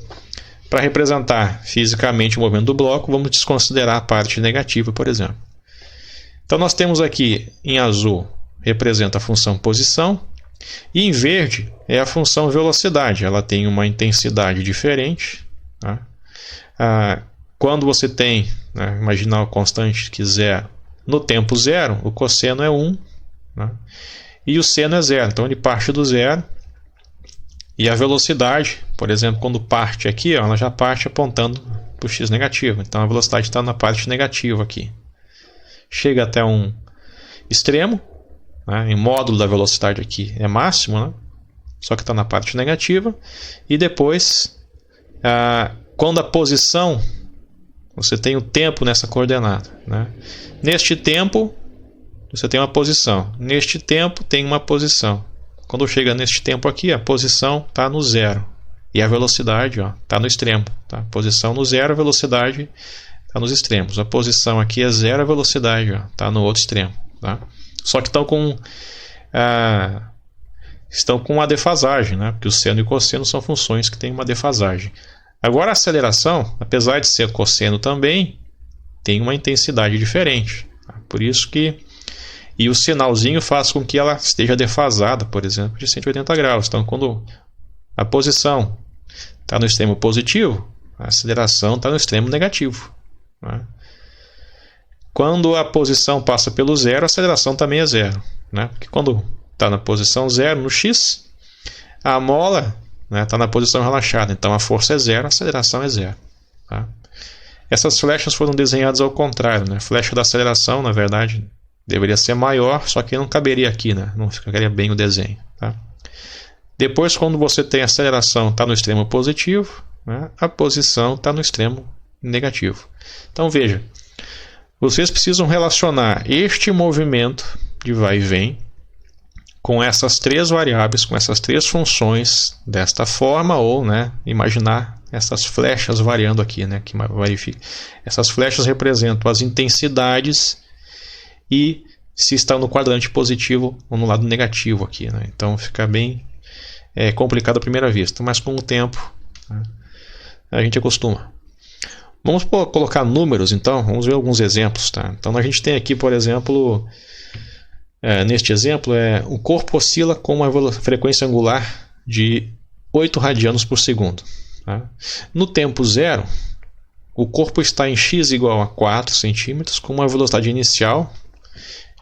Para representar fisicamente o movimento do bloco, vamos desconsiderar a parte negativa, por exemplo. Então nós temos aqui em azul, representa a função posição, e em verde é a função velocidade. Ela tem uma intensidade diferente, tá? Quando você tem, né, imaginar a constante que zero, no tempo zero, o cosseno é 1, né? E o seno é zero, então ele parte do zero. E a velocidade, por exemplo, quando parte aqui, ó, ela já parte apontando para o x negativo. Então a velocidade está na parte negativa aqui. Chega até um extremo, né, em módulo da velocidade aqui é máximo, né, só que está na parte negativa. E depois, quando a posição, você tem o tempo nessa coordenada, né? Neste tempo, você tem uma posição. Neste tempo, tem uma posição. Quando chega neste tempo aqui, a posição está no zero. E a velocidade está no extremo. Tá? Posição no zero, a velocidade está nos extremos. A posição aqui é zero, a velocidade está no outro extremo. Tá? Só que estão com uma defasagem, né? Porque o seno e o cosseno são funções que têm uma defasagem. Agora a aceleração, apesar de ser cosseno também, tem uma intensidade diferente. Tá? Por isso que... E o sinalzinho faz com que ela esteja defasada, por exemplo, de 180 graus. Então, quando a posição está no extremo positivo, a aceleração está no extremo negativo, né? Quando a posição passa pelo zero, a aceleração também é zero, né? Porque quando está na posição zero, no x, a mola está, né, na posição relaxada. Então, a força é zero, a aceleração é zero. Tá? Essas flechas foram desenhadas ao contrário, né? A flecha da aceleração, na verdade, deveria ser maior, só que não caberia aqui, né? Não ficaria bem o desenho. Tá? Depois, quando você tem a aceleração, está no extremo positivo, né? A posição está no extremo negativo. Então veja, vocês precisam relacionar este movimento de vai e vem com essas três variáveis, com essas três funções desta forma, ou, né, imaginar essas flechas variando aqui, né, que verifica. Essas flechas representam as intensidades e se está no quadrante positivo ou no lado negativo aqui, né? Então fica bem complicado à primeira vista, mas com o tempo, né, a gente acostuma. Vamos colocar números, então, vamos ver alguns exemplos. Tá? Então a gente tem aqui, por exemplo, neste exemplo, o corpo oscila com uma frequência angular de 8 radianos por segundo. Tá? No tempo zero, o corpo está em x igual a 4 centímetros com uma velocidade inicial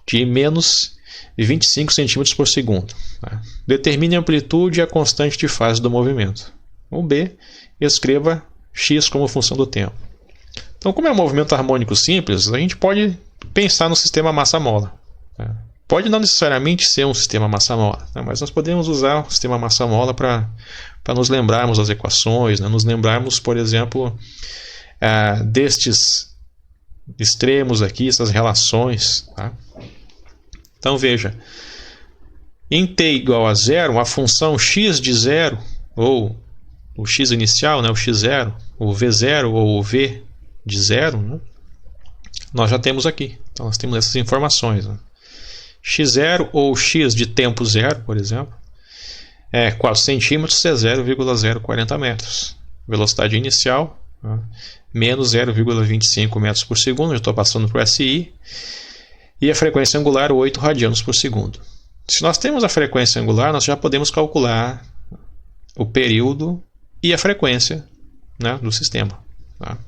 de menos 25 centímetros por segundo. Tá? Determine a amplitude e a constante de fase do movimento. O B, escreva x como função do tempo. Então, como é um movimento harmônico simples, a gente pode pensar no sistema massa-mola. Tá? Pode não necessariamente ser um sistema massa-mola, tá? Mas nós podemos usar o sistema massa-mola para nos lembrarmos das equações, né? Nos lembrarmos, por exemplo, destes extremos aqui, essas relações. Tá? Então veja, em t igual a zero, a função x de zero, ou o x inicial, né, o x0, o v0 ou o v de zero, né, nós já temos aqui. Então nós temos essas informações. Né? x0 ou x de tempo zero, por exemplo, é 4 centímetros, é 0,040 metros. Velocidade inicial, né, menos 0,25 metros por segundo, já estou passando para o SI. E a frequência angular, 8 radianos por segundo. Se nós temos a frequência angular, nós já podemos calcular o período e a frequência, né, do sistema. Tá?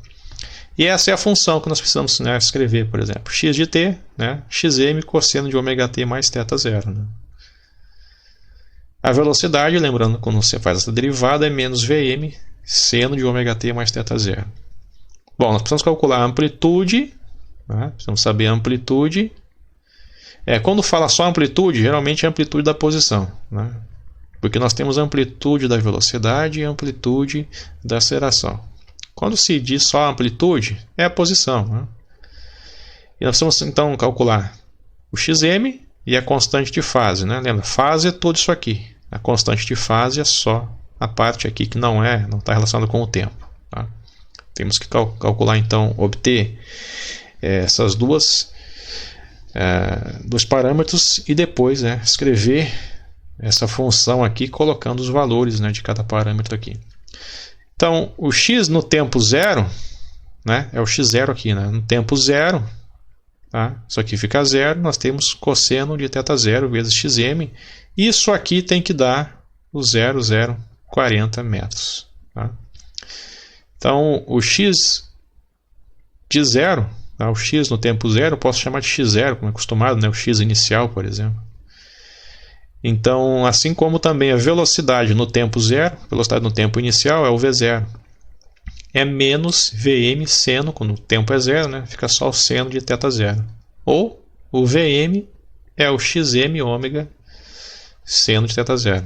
E essa é a função que nós precisamos, né, escrever, por exemplo. x de t, né, xm cosseno de ômega t mais θ0. Né? A velocidade, lembrando, quando você faz essa derivada, é menos vm seno de ômega t mais θ0. Bom, nós precisamos calcular a amplitude, Tá? Precisamos saber a amplitude. Quando fala só amplitude, geralmente é a amplitude da posição, né? Porque nós temos a amplitude da velocidade e a amplitude da aceleração. Quando se diz só amplitude, é a posição, né? E nós precisamos então calcular o xm e a constante de fase, né? Lembra, fase é tudo isso aqui. A constante de fase é só a parte aqui que não está relacionada com o tempo. Tá? Temos que calcular então, obter essas dois parâmetros e depois escrever essa função aqui colocando os valores, né, de cada parâmetro aqui. Então, o x no tempo zero, né, é o x0 aqui, né, no tempo zero, tá? Isso aqui fica zero, nós temos cosseno de θ0 vezes xm. Isso aqui tem que dar o 0,040 metros. Tá? Então, o x de zero, tá? O x no tempo zero, eu posso chamar de x0, como é acostumado, né? O x inicial, por exemplo. Então, assim como também a velocidade no tempo zero, velocidade no tempo inicial é o v0. É menos Vm seno, quando o tempo é zero, né? Fica só o seno de θ0. Ou o Vm é o xm ômega seno de θ0.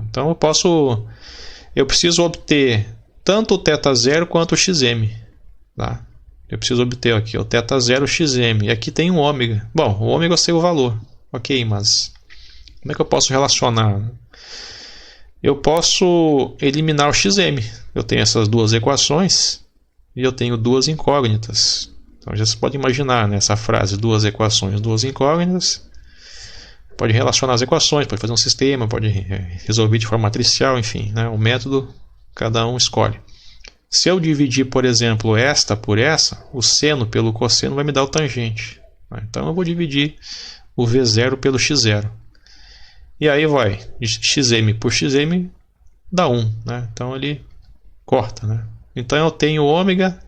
Então eu preciso obter tanto o θ0 quanto o xm. Tá? Eu preciso obter aqui o θ0 xm. E aqui tem um ômega. Bom, o ômega eu sei o valor. Ok, mas como é que eu posso relacionar? Eu posso eliminar o xm. Eu tenho essas duas equações e eu tenho duas incógnitas. Então já se pode imaginar, né, essa frase, duas equações, duas incógnitas. Pode relacionar as equações, pode fazer um sistema, pode resolver de forma matricial, enfim, né, o método cada um escolhe. Se eu dividir, por exemplo, esta por essa, o seno pelo cosseno vai me dar o tangente. Então eu vou dividir o v0 pelo x0. E aí vai, xm por xm dá 1. Né? Então ele corta. Né? Então eu tenho ômega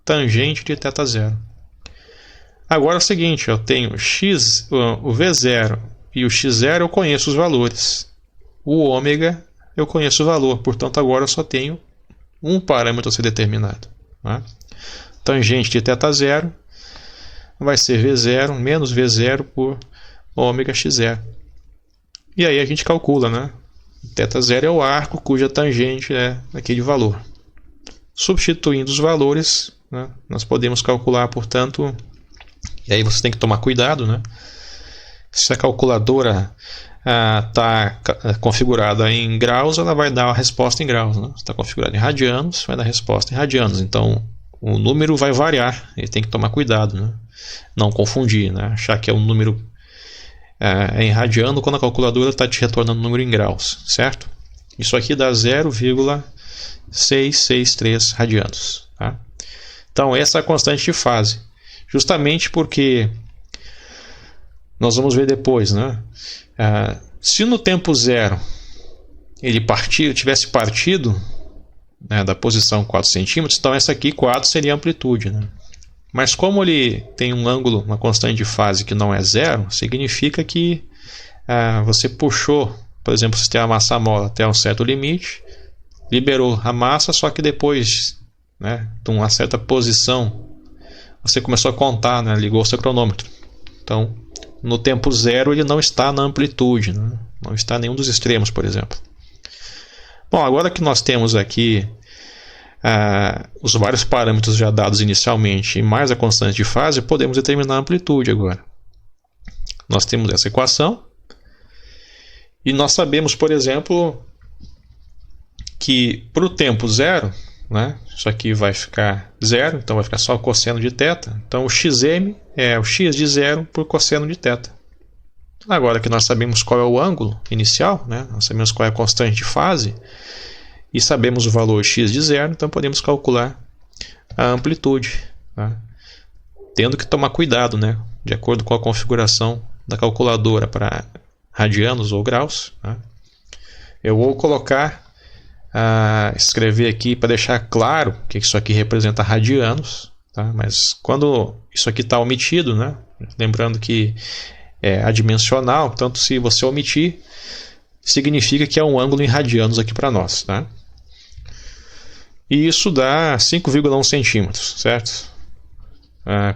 tangente de θ0. Agora é o seguinte, eu tenho o v0 e o x0 eu conheço os valores. O ômega eu conheço o valor, portanto agora eu só tenho um parâmetro a ser determinado. Né? Tangente de θ0 vai ser v0 menos v0 por ômega x0. E aí a gente calcula, né? θ0 é o arco cuja tangente é aquele valor. Substituindo os valores, né, nós podemos calcular, portanto, e aí você tem que tomar cuidado, né? Se a calculadora está configurada em graus, ela vai dar a resposta em graus. Né? Se está configurada em radianos, vai dar a resposta em radianos. Então, o número vai variar, ele tem que tomar cuidado, né? Não confundir, né? Achar que é um número em radiano quando a calculadora está te retornando o número em graus, certo? Isso aqui dá 0,663 radianos. Tá? Então, essa é a constante de fase. Justamente porque nós vamos ver depois, né? Se no tempo zero ele tivesse partido, né, da posição 4 centímetros, então essa aqui 4 seria a amplitude. Né? Mas como ele tem um ângulo, uma constante de fase que não é zero, significa que você puxou, por exemplo, se tem a massa mola até um certo limite, liberou a massa, só que depois, né, de uma certa posição, você começou a contar, né, ligou o seu cronômetro. Então, no tempo zero ele não está na amplitude, né? Não está em nenhum dos extremos, por exemplo. Bom, agora que nós temos aqui os vários parâmetros já dados inicialmente e mais a constante de fase, podemos determinar a amplitude agora. Nós temos essa equação e nós sabemos, por exemplo, que para o tempo zero, né, isso aqui vai ficar zero, então vai ficar só o cosseno de θ. Então o xm é o x de zero por cosseno de θ. Agora que nós sabemos qual é o ângulo inicial, né, nós sabemos qual é a constante de fase e sabemos o valor x de zero, então podemos calcular a amplitude. Tá? Tendo que tomar cuidado, né, de acordo com a configuração da calculadora para radianos ou graus. Tá? Eu vou colocar escrever aqui para deixar claro que isso aqui representa radianos, tá? Mas quando isso aqui está omitido, né? Lembrando que é adimensional, portanto, se você omitir, significa que é um ângulo em radianos aqui para nós. Tá? E isso dá 5,1 centímetros, certo?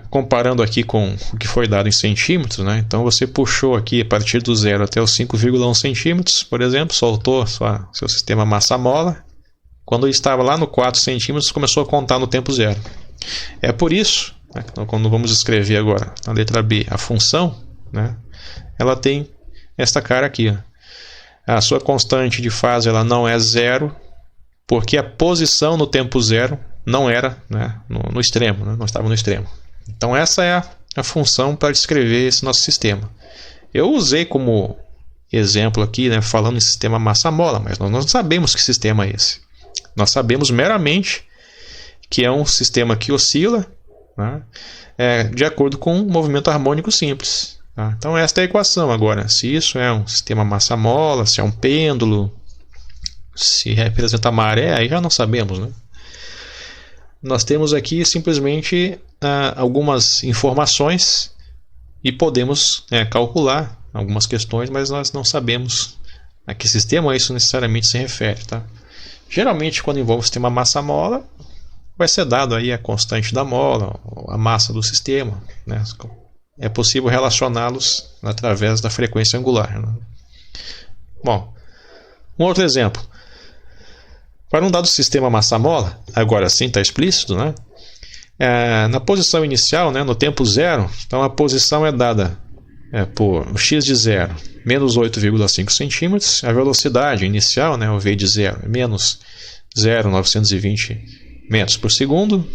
comparando aqui com o que foi dado em centímetros, né? Então você puxou aqui a partir do 0 até os 5,1 centímetros, por exemplo, soltou seu sistema massa-mola. Quando estava lá no 4 centímetros, começou a contar no tempo zero. É por isso, né, quando vamos escrever agora na letra B a função, né, ela tem esta cara aqui. Ó. A sua constante de fase ela não é zero, porque a posição no tempo zero não era, né, no extremo, né, não estava no extremo. Então essa é a função para descrever esse nosso sistema. Eu usei como exemplo aqui, né, falando em sistema massa-mola, mas nós não sabemos que sistema é esse. Nós sabemos meramente que é um sistema que oscila, né, de acordo com um movimento harmônico simples. Tá? Então esta é a equação. Agora, se isso é um sistema massa-mola, se é um pêndulo, se representa a maré, aí já não sabemos, né? Nós temos aqui simplesmente algumas informações e podemos calcular algumas questões, mas nós não sabemos a que sistema isso necessariamente se refere. Tá? Geralmente, quando envolve o sistema massa-mola, vai ser dado aí a constante da mola, a massa do sistema. Né? É possível relacioná-los através da frequência angular. Né? Bom, um outro exemplo. Para um dado sistema massa-mola, agora sim está explícito, né? Na posição inicial, né, no tempo zero, então a posição é dada por x de zero, menos 8,5 centímetros, a velocidade inicial, né, o v de zero, é menos 0,920 metros por segundo,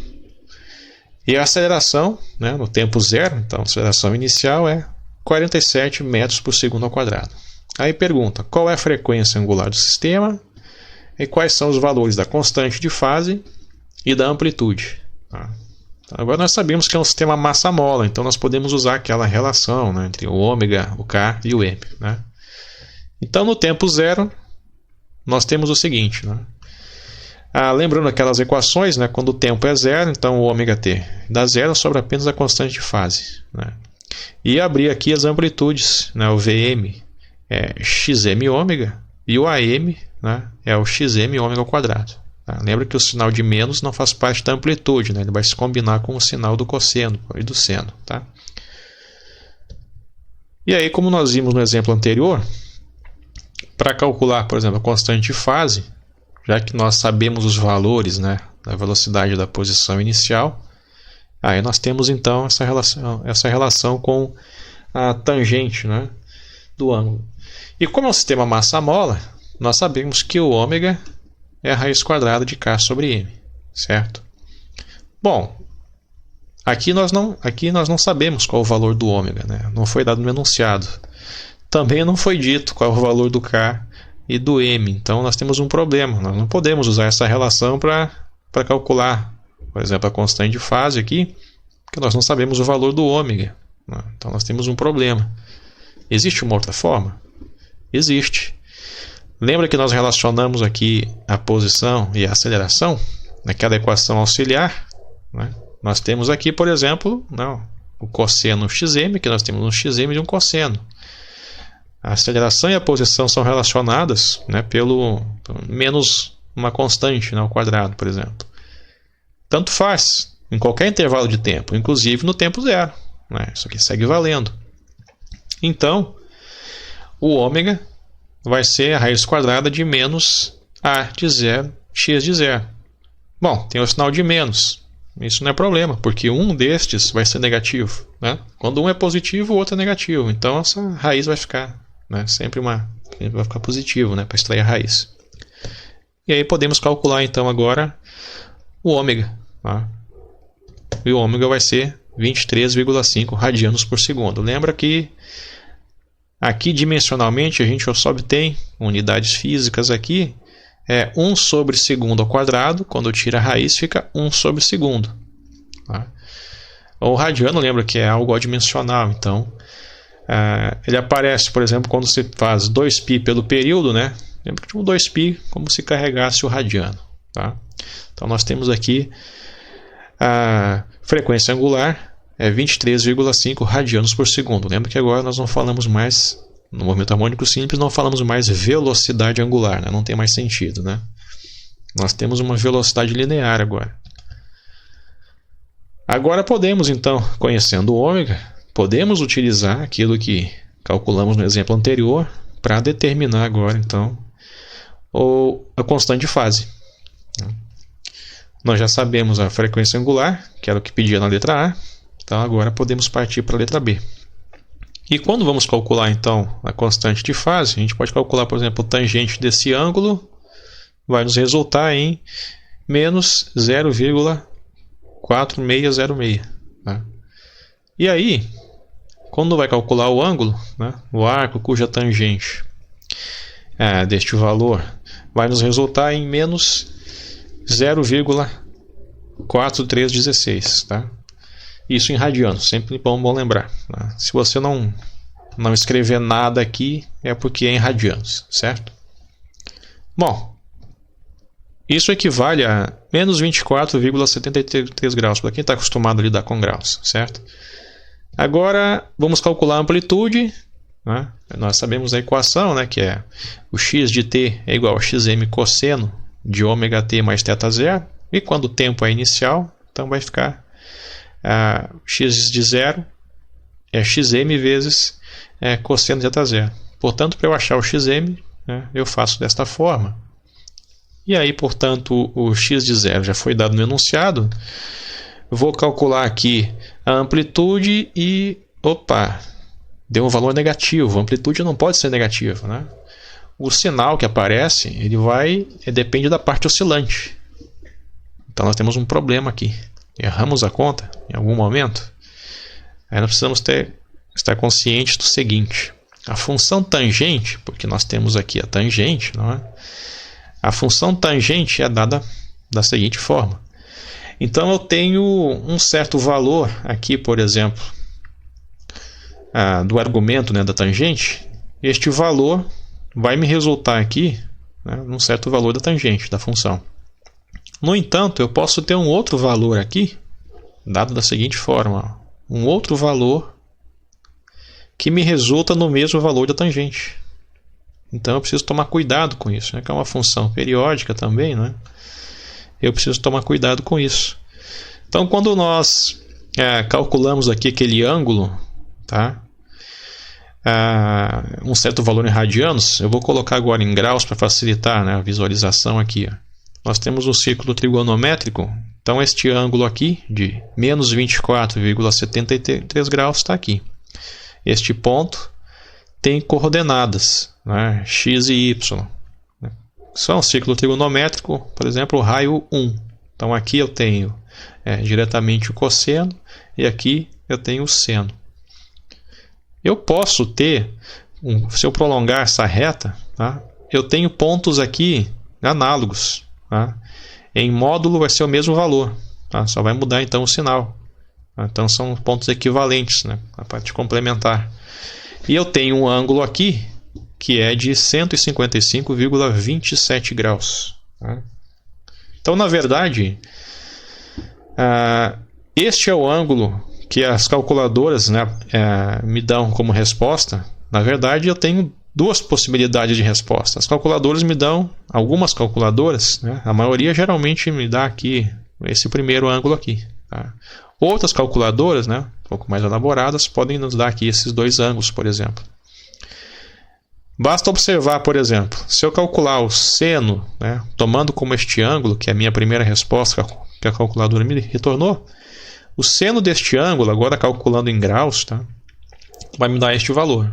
e a aceleração, né, no tempo zero, então a aceleração inicial é 47 metros por segundo ao quadrado. Aí pergunta, qual é a frequência angular do sistema? E quais são os valores da constante de fase e da amplitude. Tá? Agora nós sabemos que é um sistema massa-mola, então nós podemos usar aquela relação, né, entre o ômega, o K e o M. Né? Então no tempo zero, nós temos o seguinte. Né? Lembrando aquelas equações, né, quando o tempo é zero, então o ômega t dá zero sobre apenas a constante de fase. Né? E abrir aqui as amplitudes, né, o Vm é xm ômega e o Am, né, é o xm ômega ao quadrado. Tá? Lembra que o sinal de menos não faz parte da amplitude, né? Ele vai se combinar com o sinal do cosseno e do seno. Tá? E aí, como nós vimos no exemplo anterior, para calcular, por exemplo, a constante de fase, já que nós sabemos os valores, né, da velocidade da posição inicial, aí nós temos então essa relação com a tangente, né, do ângulo. E como é um sistema massa-mola, nós sabemos que o ômega é a raiz quadrada de K sobre M, certo? Bom, aqui nós não sabemos qual é o valor do ômega, né? Não foi dado no enunciado. Também não foi dito qual é o valor do K e do M, então nós temos um problema. Nós não podemos usar essa relação para calcular, por exemplo, a constante de fase aqui, porque nós não sabemos o valor do ômega. Né? Então nós temos um problema. Existe uma outra forma? Existe. Lembra que nós relacionamos aqui a posição e a aceleração naquela equação auxiliar? Né? Nós temos aqui, por exemplo, o cosseno xm, que nós temos um xm e um cosseno. A aceleração e a posição são relacionadas, né, pelo menos uma constante, né, ao quadrado, por exemplo. Tanto faz, em qualquer intervalo de tempo, inclusive no tempo zero. Né? Isso aqui segue valendo. Então, o ômega vai ser a raiz quadrada de menos a de zero, x de zero. Bom, tem o sinal de menos. Isso não é problema, porque um destes vai ser negativo. Né? Quando um é positivo, o outro é negativo. Então, essa raiz vai ficar, né, sempre vai ficar positivo, né, para extrair a raiz. E aí podemos calcular, então, agora o ômega. Tá? E o ômega vai ser 23,5 radianos por segundo. Lembra que aqui, dimensionalmente, a gente só obtém unidades físicas aqui. É 1 sobre segundo ao quadrado. Quando eu tiro a raiz, fica 1 sobre segundo. Tá? O radiano, lembra que é algo adimensional. Então, ele aparece, por exemplo, quando você faz 2π pelo período. Né? Lembra que o 2π como se carregasse o radiano. Tá? Então, nós temos aqui a frequência angular. É 23,5 radianos por segundo. Lembra que agora nós não falamos mais, no movimento harmônico simples, não falamos mais velocidade angular. Né? Não tem mais sentido. Né? Nós temos uma velocidade linear agora. Agora podemos, então, conhecendo o ômega, podemos utilizar aquilo que calculamos no exemplo anterior para determinar agora, então, a constante de fase. Nós já sabemos a frequência angular, que era o que pedia na letra A, então agora podemos partir para a letra B. E quando vamos calcular, então, a constante de fase, a gente pode calcular, por exemplo, o tangente desse ângulo, vai nos resultar em menos 0,4606. Tá? E aí, quando vai calcular o ângulo, né, o arco cuja tangente deste valor vai nos resultar em menos 0,4316. Tá? Isso em radianos, sempre bom lembrar. Tá? Se você não escrever nada aqui, é porque é em radianos, certo? Bom, isso equivale a menos 24,73 graus, para quem está acostumado a lidar com graus, certo? Agora, vamos calcular a amplitude. Né? Nós sabemos a equação, né, que é o x de t é igual a xm cosseno de ômega t mais θ zero. E quando o tempo é inicial, então vai ficar x de zero é xm vezes cosseno de θ zero. Portanto, para eu achar o xm, né, eu faço desta forma. E aí, portanto, o x de zero já foi dado no enunciado. Vou calcular aqui a amplitude e... Opa! Deu um valor negativo. A amplitude não pode ser negativa. Né? O sinal que aparece, depende da parte oscilante. Então, nós temos um problema aqui. Erramos a conta em algum momento. Aí nós precisamos estar conscientes do seguinte. A função tangente, porque nós temos aqui a tangente, não é? A função tangente é dada da seguinte forma. Então, eu tenho um certo valor aqui, por exemplo, do argumento, né, da tangente. Este valor vai me resultar aqui, né, num certo valor da tangente, da função. No entanto, eu posso ter um outro valor aqui, dado da seguinte forma. Um outro valor que me resulta no mesmo valor da tangente. Então, eu preciso tomar cuidado com isso, né? Que é uma função periódica também, né? Eu preciso tomar cuidado com isso. Então, quando nós calculamos aqui aquele ângulo, tá? Um certo valor em radianos, eu vou colocar agora em graus para facilitar, né, a visualização aqui. Ó. Nós temos um círculo trigonométrico, então este ângulo aqui de menos 24,73 graus está aqui. Este ponto tem coordenadas, né, x e y. Só um círculo trigonométrico, por exemplo, o raio 1. Então aqui eu tenho diretamente o cosseno e aqui eu tenho o seno. Eu posso ter, se eu prolongar essa reta, tá, eu tenho pontos aqui análogos. Tá? Em módulo vai ser o mesmo valor, tá? Só vai mudar então o sinal. Tá? Então são pontos equivalentes, né? A parte complementar. E eu tenho um ângulo aqui que é de 155,27 graus. Tá? Então, na verdade, este é o ângulo que as calculadoras, né, me dão como resposta. Na verdade, eu tenho duas possibilidades de resposta. As calculadoras me dão, algumas calculadoras, né, a maioria geralmente me dá aqui esse primeiro ângulo aqui. Tá? Outras calculadoras, né, um pouco mais elaboradas, podem nos dar aqui esses dois ângulos, por exemplo. Basta observar, por exemplo, se eu calcular o seno, né, tomando como este ângulo, que é a minha primeira resposta que a calculadora me retornou, o seno deste ângulo, agora calculando em graus, tá, vai me dar este valor.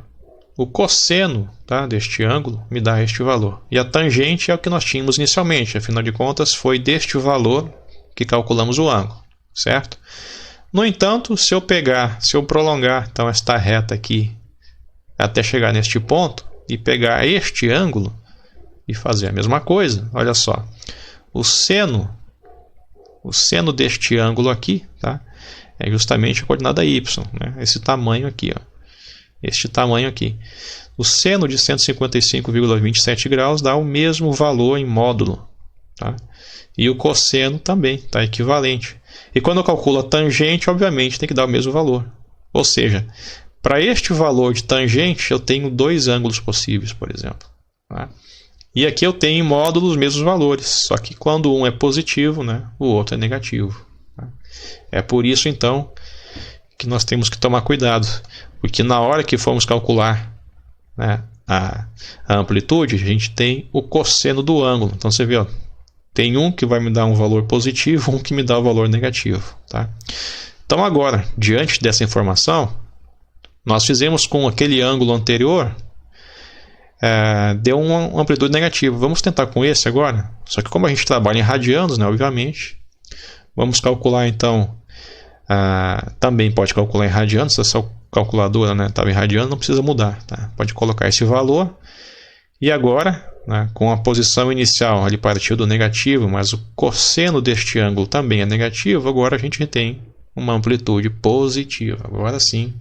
O cosseno, tá, deste ângulo me dá este valor. E a tangente é o que nós tínhamos inicialmente, afinal de contas foi deste valor que calculamos o ângulo, certo? No entanto, se eu prolongar então esta reta aqui até chegar neste ponto e pegar este ângulo e fazer a mesma coisa, olha só, o seno deste ângulo aqui, tá, é justamente a coordenada y, né, esse tamanho aqui, ó, este tamanho aqui. O seno de 155,27 graus dá o mesmo valor em módulo, tá? E o cosseno também está equivalente. E quando eu calculo a tangente, obviamente tem que dar o mesmo valor. Ou seja, para este valor de tangente, eu tenho dois ângulos possíveis, por exemplo. Tá? E aqui eu tenho em módulo os mesmos valores, só que quando um é positivo, né, o outro é negativo. Tá? É por isso, então, que nós temos que tomar cuidado, porque na hora que formos calcular, né, a amplitude, a gente tem o cosseno do ângulo. Então você vê, ó, tem um que vai me dar um valor positivo, um que me dá o valor negativo. Tá? Então agora, diante dessa informação, nós fizemos com aquele ângulo anterior, deu uma amplitude negativa. Vamos tentar com esse agora. Só que como a gente trabalha em radianos, né, obviamente, vamos calcular então, também pode calcular em radianos, se essa calculadora estava em radianos, não precisa mudar. Tá? Pode colocar esse valor. E agora, né, com a posição inicial, ele partiu do negativo, mas o cosseno deste ângulo também é negativo, agora a gente tem uma amplitude positiva. Agora sim,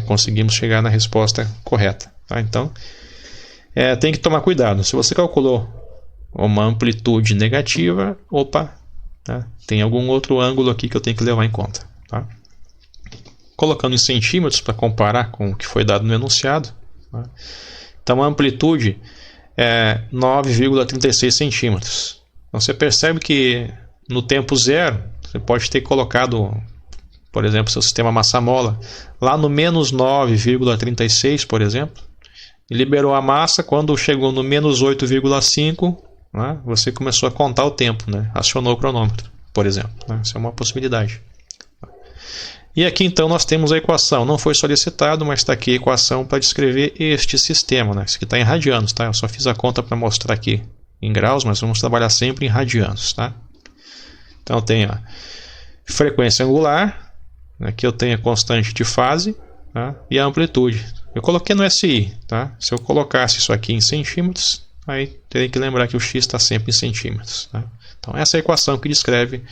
conseguimos chegar na resposta correta. Tá? Então, tem que tomar cuidado. Se você calculou uma amplitude negativa, tá? Tem algum outro ângulo aqui que eu tenho que levar em conta. Tá? Colocando em centímetros para comparar com o que foi dado no enunciado. Tá? Então a amplitude é 9,36 centímetros. Então você percebe que no tempo zero, você pode ter colocado, por exemplo, seu sistema massa-mola lá no menos 9,36, por exemplo, e liberou a massa. Quando chegou no menos 8,5, né, você começou a contar o tempo, né? Acionou o cronômetro, por exemplo. Né? Isso é uma possibilidade. E aqui então nós temos a equação. Não foi solicitado, mas está aqui a equação para descrever este sistema. Né? Isso aqui está em radianos. Tá? Eu só fiz a conta para mostrar aqui em graus, mas vamos trabalhar sempre em radianos. Tá? Então eu tenho a frequência angular, aqui eu tenho a constante de fase, tá? E a amplitude. Eu coloquei no SI. Tá? Se eu colocasse isso aqui em centímetros, aí teria que lembrar que o x está sempre em centímetros. Tá? Então essa é a equação que descreve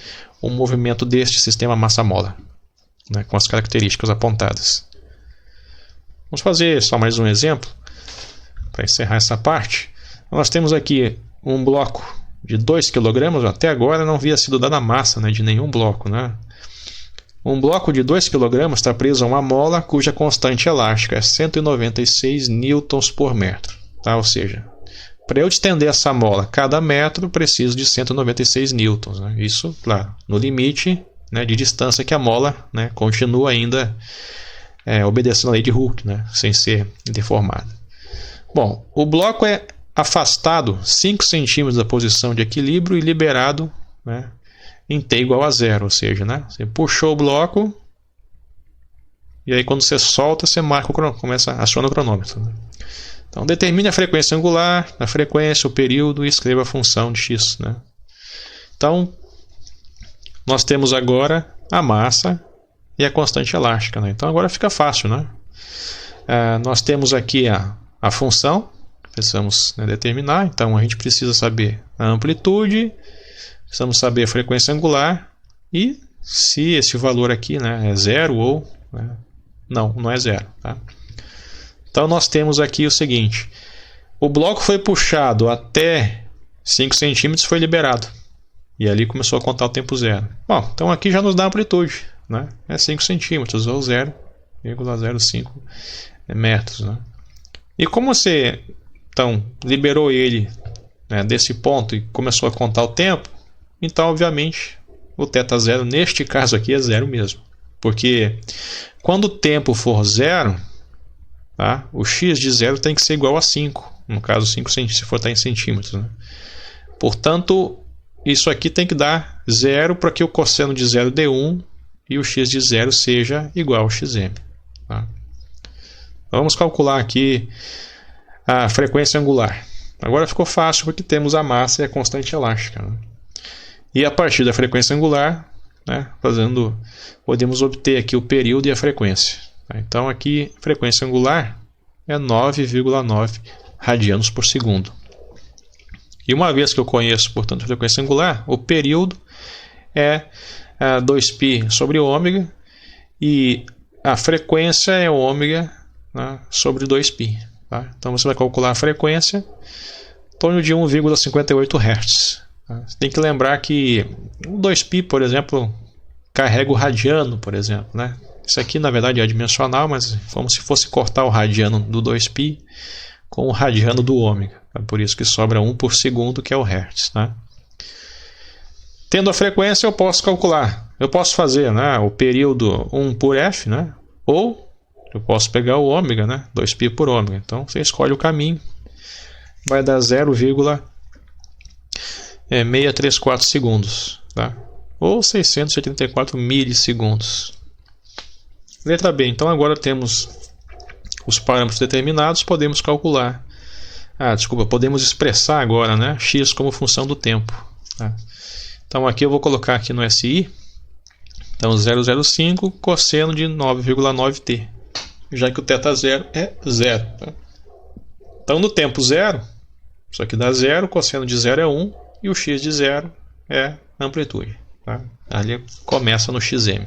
o movimento deste sistema massa-mola, né, com as características apontadas. Vamos fazer só mais um exemplo para encerrar essa parte. Nós temos aqui um bloco de 2 kg. Até agora não havia sido dada massa, né, de nenhum bloco. Né? Um bloco de 2 kg está preso a uma mola cuja constante elástica é 196 newtons por metro. Tá? Ou seja, para eu estender essa mola cada metro, preciso de 196 newtons. Né? Isso, claro, no limite, né, de distância que a mola, né, continua ainda obedecendo a lei de Hooke, né, sem ser deformada. Bom, o bloco é afastado 5 centímetros da posição de equilíbrio e liberado, né, em t igual a 0, ou seja, né, você puxou o bloco e aí quando você solta, você marca aciona o cronômetro. Né? Então determine a frequência angular, a frequência, o período e escreva a função de x. Né? Então nós temos agora a massa e a constante elástica. Né? Então agora fica fácil. Né? Nós temos aqui a função que precisamos, né, determinar. Então a gente precisa saber a amplitude, precisamos saber a frequência angular e se esse valor aqui, né, é zero ou... Né, não é zero. Tá? Então nós temos aqui o seguinte: o bloco foi puxado até 5 centímetros, foi liberado. E ali começou a contar o tempo zero. Bom, então aqui já nos dá a amplitude. Né? É 5 centímetros ou 0,05 metros. Né? E como você então liberou ele, né, desse ponto e começou a contar o tempo, então obviamente o θ0 neste caso aqui é zero mesmo. Porque quando o tempo for zero, tá, o x de zero tem que ser igual a 5. No caso 5 centímetros, se for estar em centímetros. Né? Portanto, isso aqui tem que dar zero para que o cosseno de zero dê 1 e o x de zero seja igual ao xm. Tá? Vamos calcular aqui a frequência angular. Agora ficou fácil porque temos a massa e a constante elástica. Né? E a partir da frequência angular, né, podemos obter aqui o período e a frequência. Tá? Então aqui a frequência angular é 9,9 radianos por segundo. E uma vez que eu conheço, portanto, a frequência angular, o período é 2π sobre ômega e a frequência é ômega, né, sobre 2π. Tá? Então você vai calcular a frequência em torno de 1,58 Hz. Tá? Você tem que lembrar que o 2π, por exemplo, carrega o radiano, por exemplo. Né? Isso aqui na verdade é adimensional, mas como se fosse cortar o radiano do 2π com o radiano do ômega. É por isso que sobra 1 por segundo, que é o Hertz. Tá? Tendo a frequência, eu posso calcular. Eu posso fazer, né, o período 1 por f, né, ou eu posso pegar o ômega, né, 2π por ômega. Então, você escolhe o caminho. Vai dar 0,634 segundos. Tá? Ou 684 milissegundos. Letra B. Então, agora temos os parâmetros determinados, podemos calcular. Podemos expressar agora, né, x como função do tempo. Tá? Então, aqui eu vou colocar aqui no SI. Então, 0,05 cosseno de 9,9t. Já que o θ0 é 0. Tá? Então, no tempo 0, isso aqui dá 0, cosseno de 0 é 1, e o x de 0 é a amplitude. Tá? Ali começa no xm.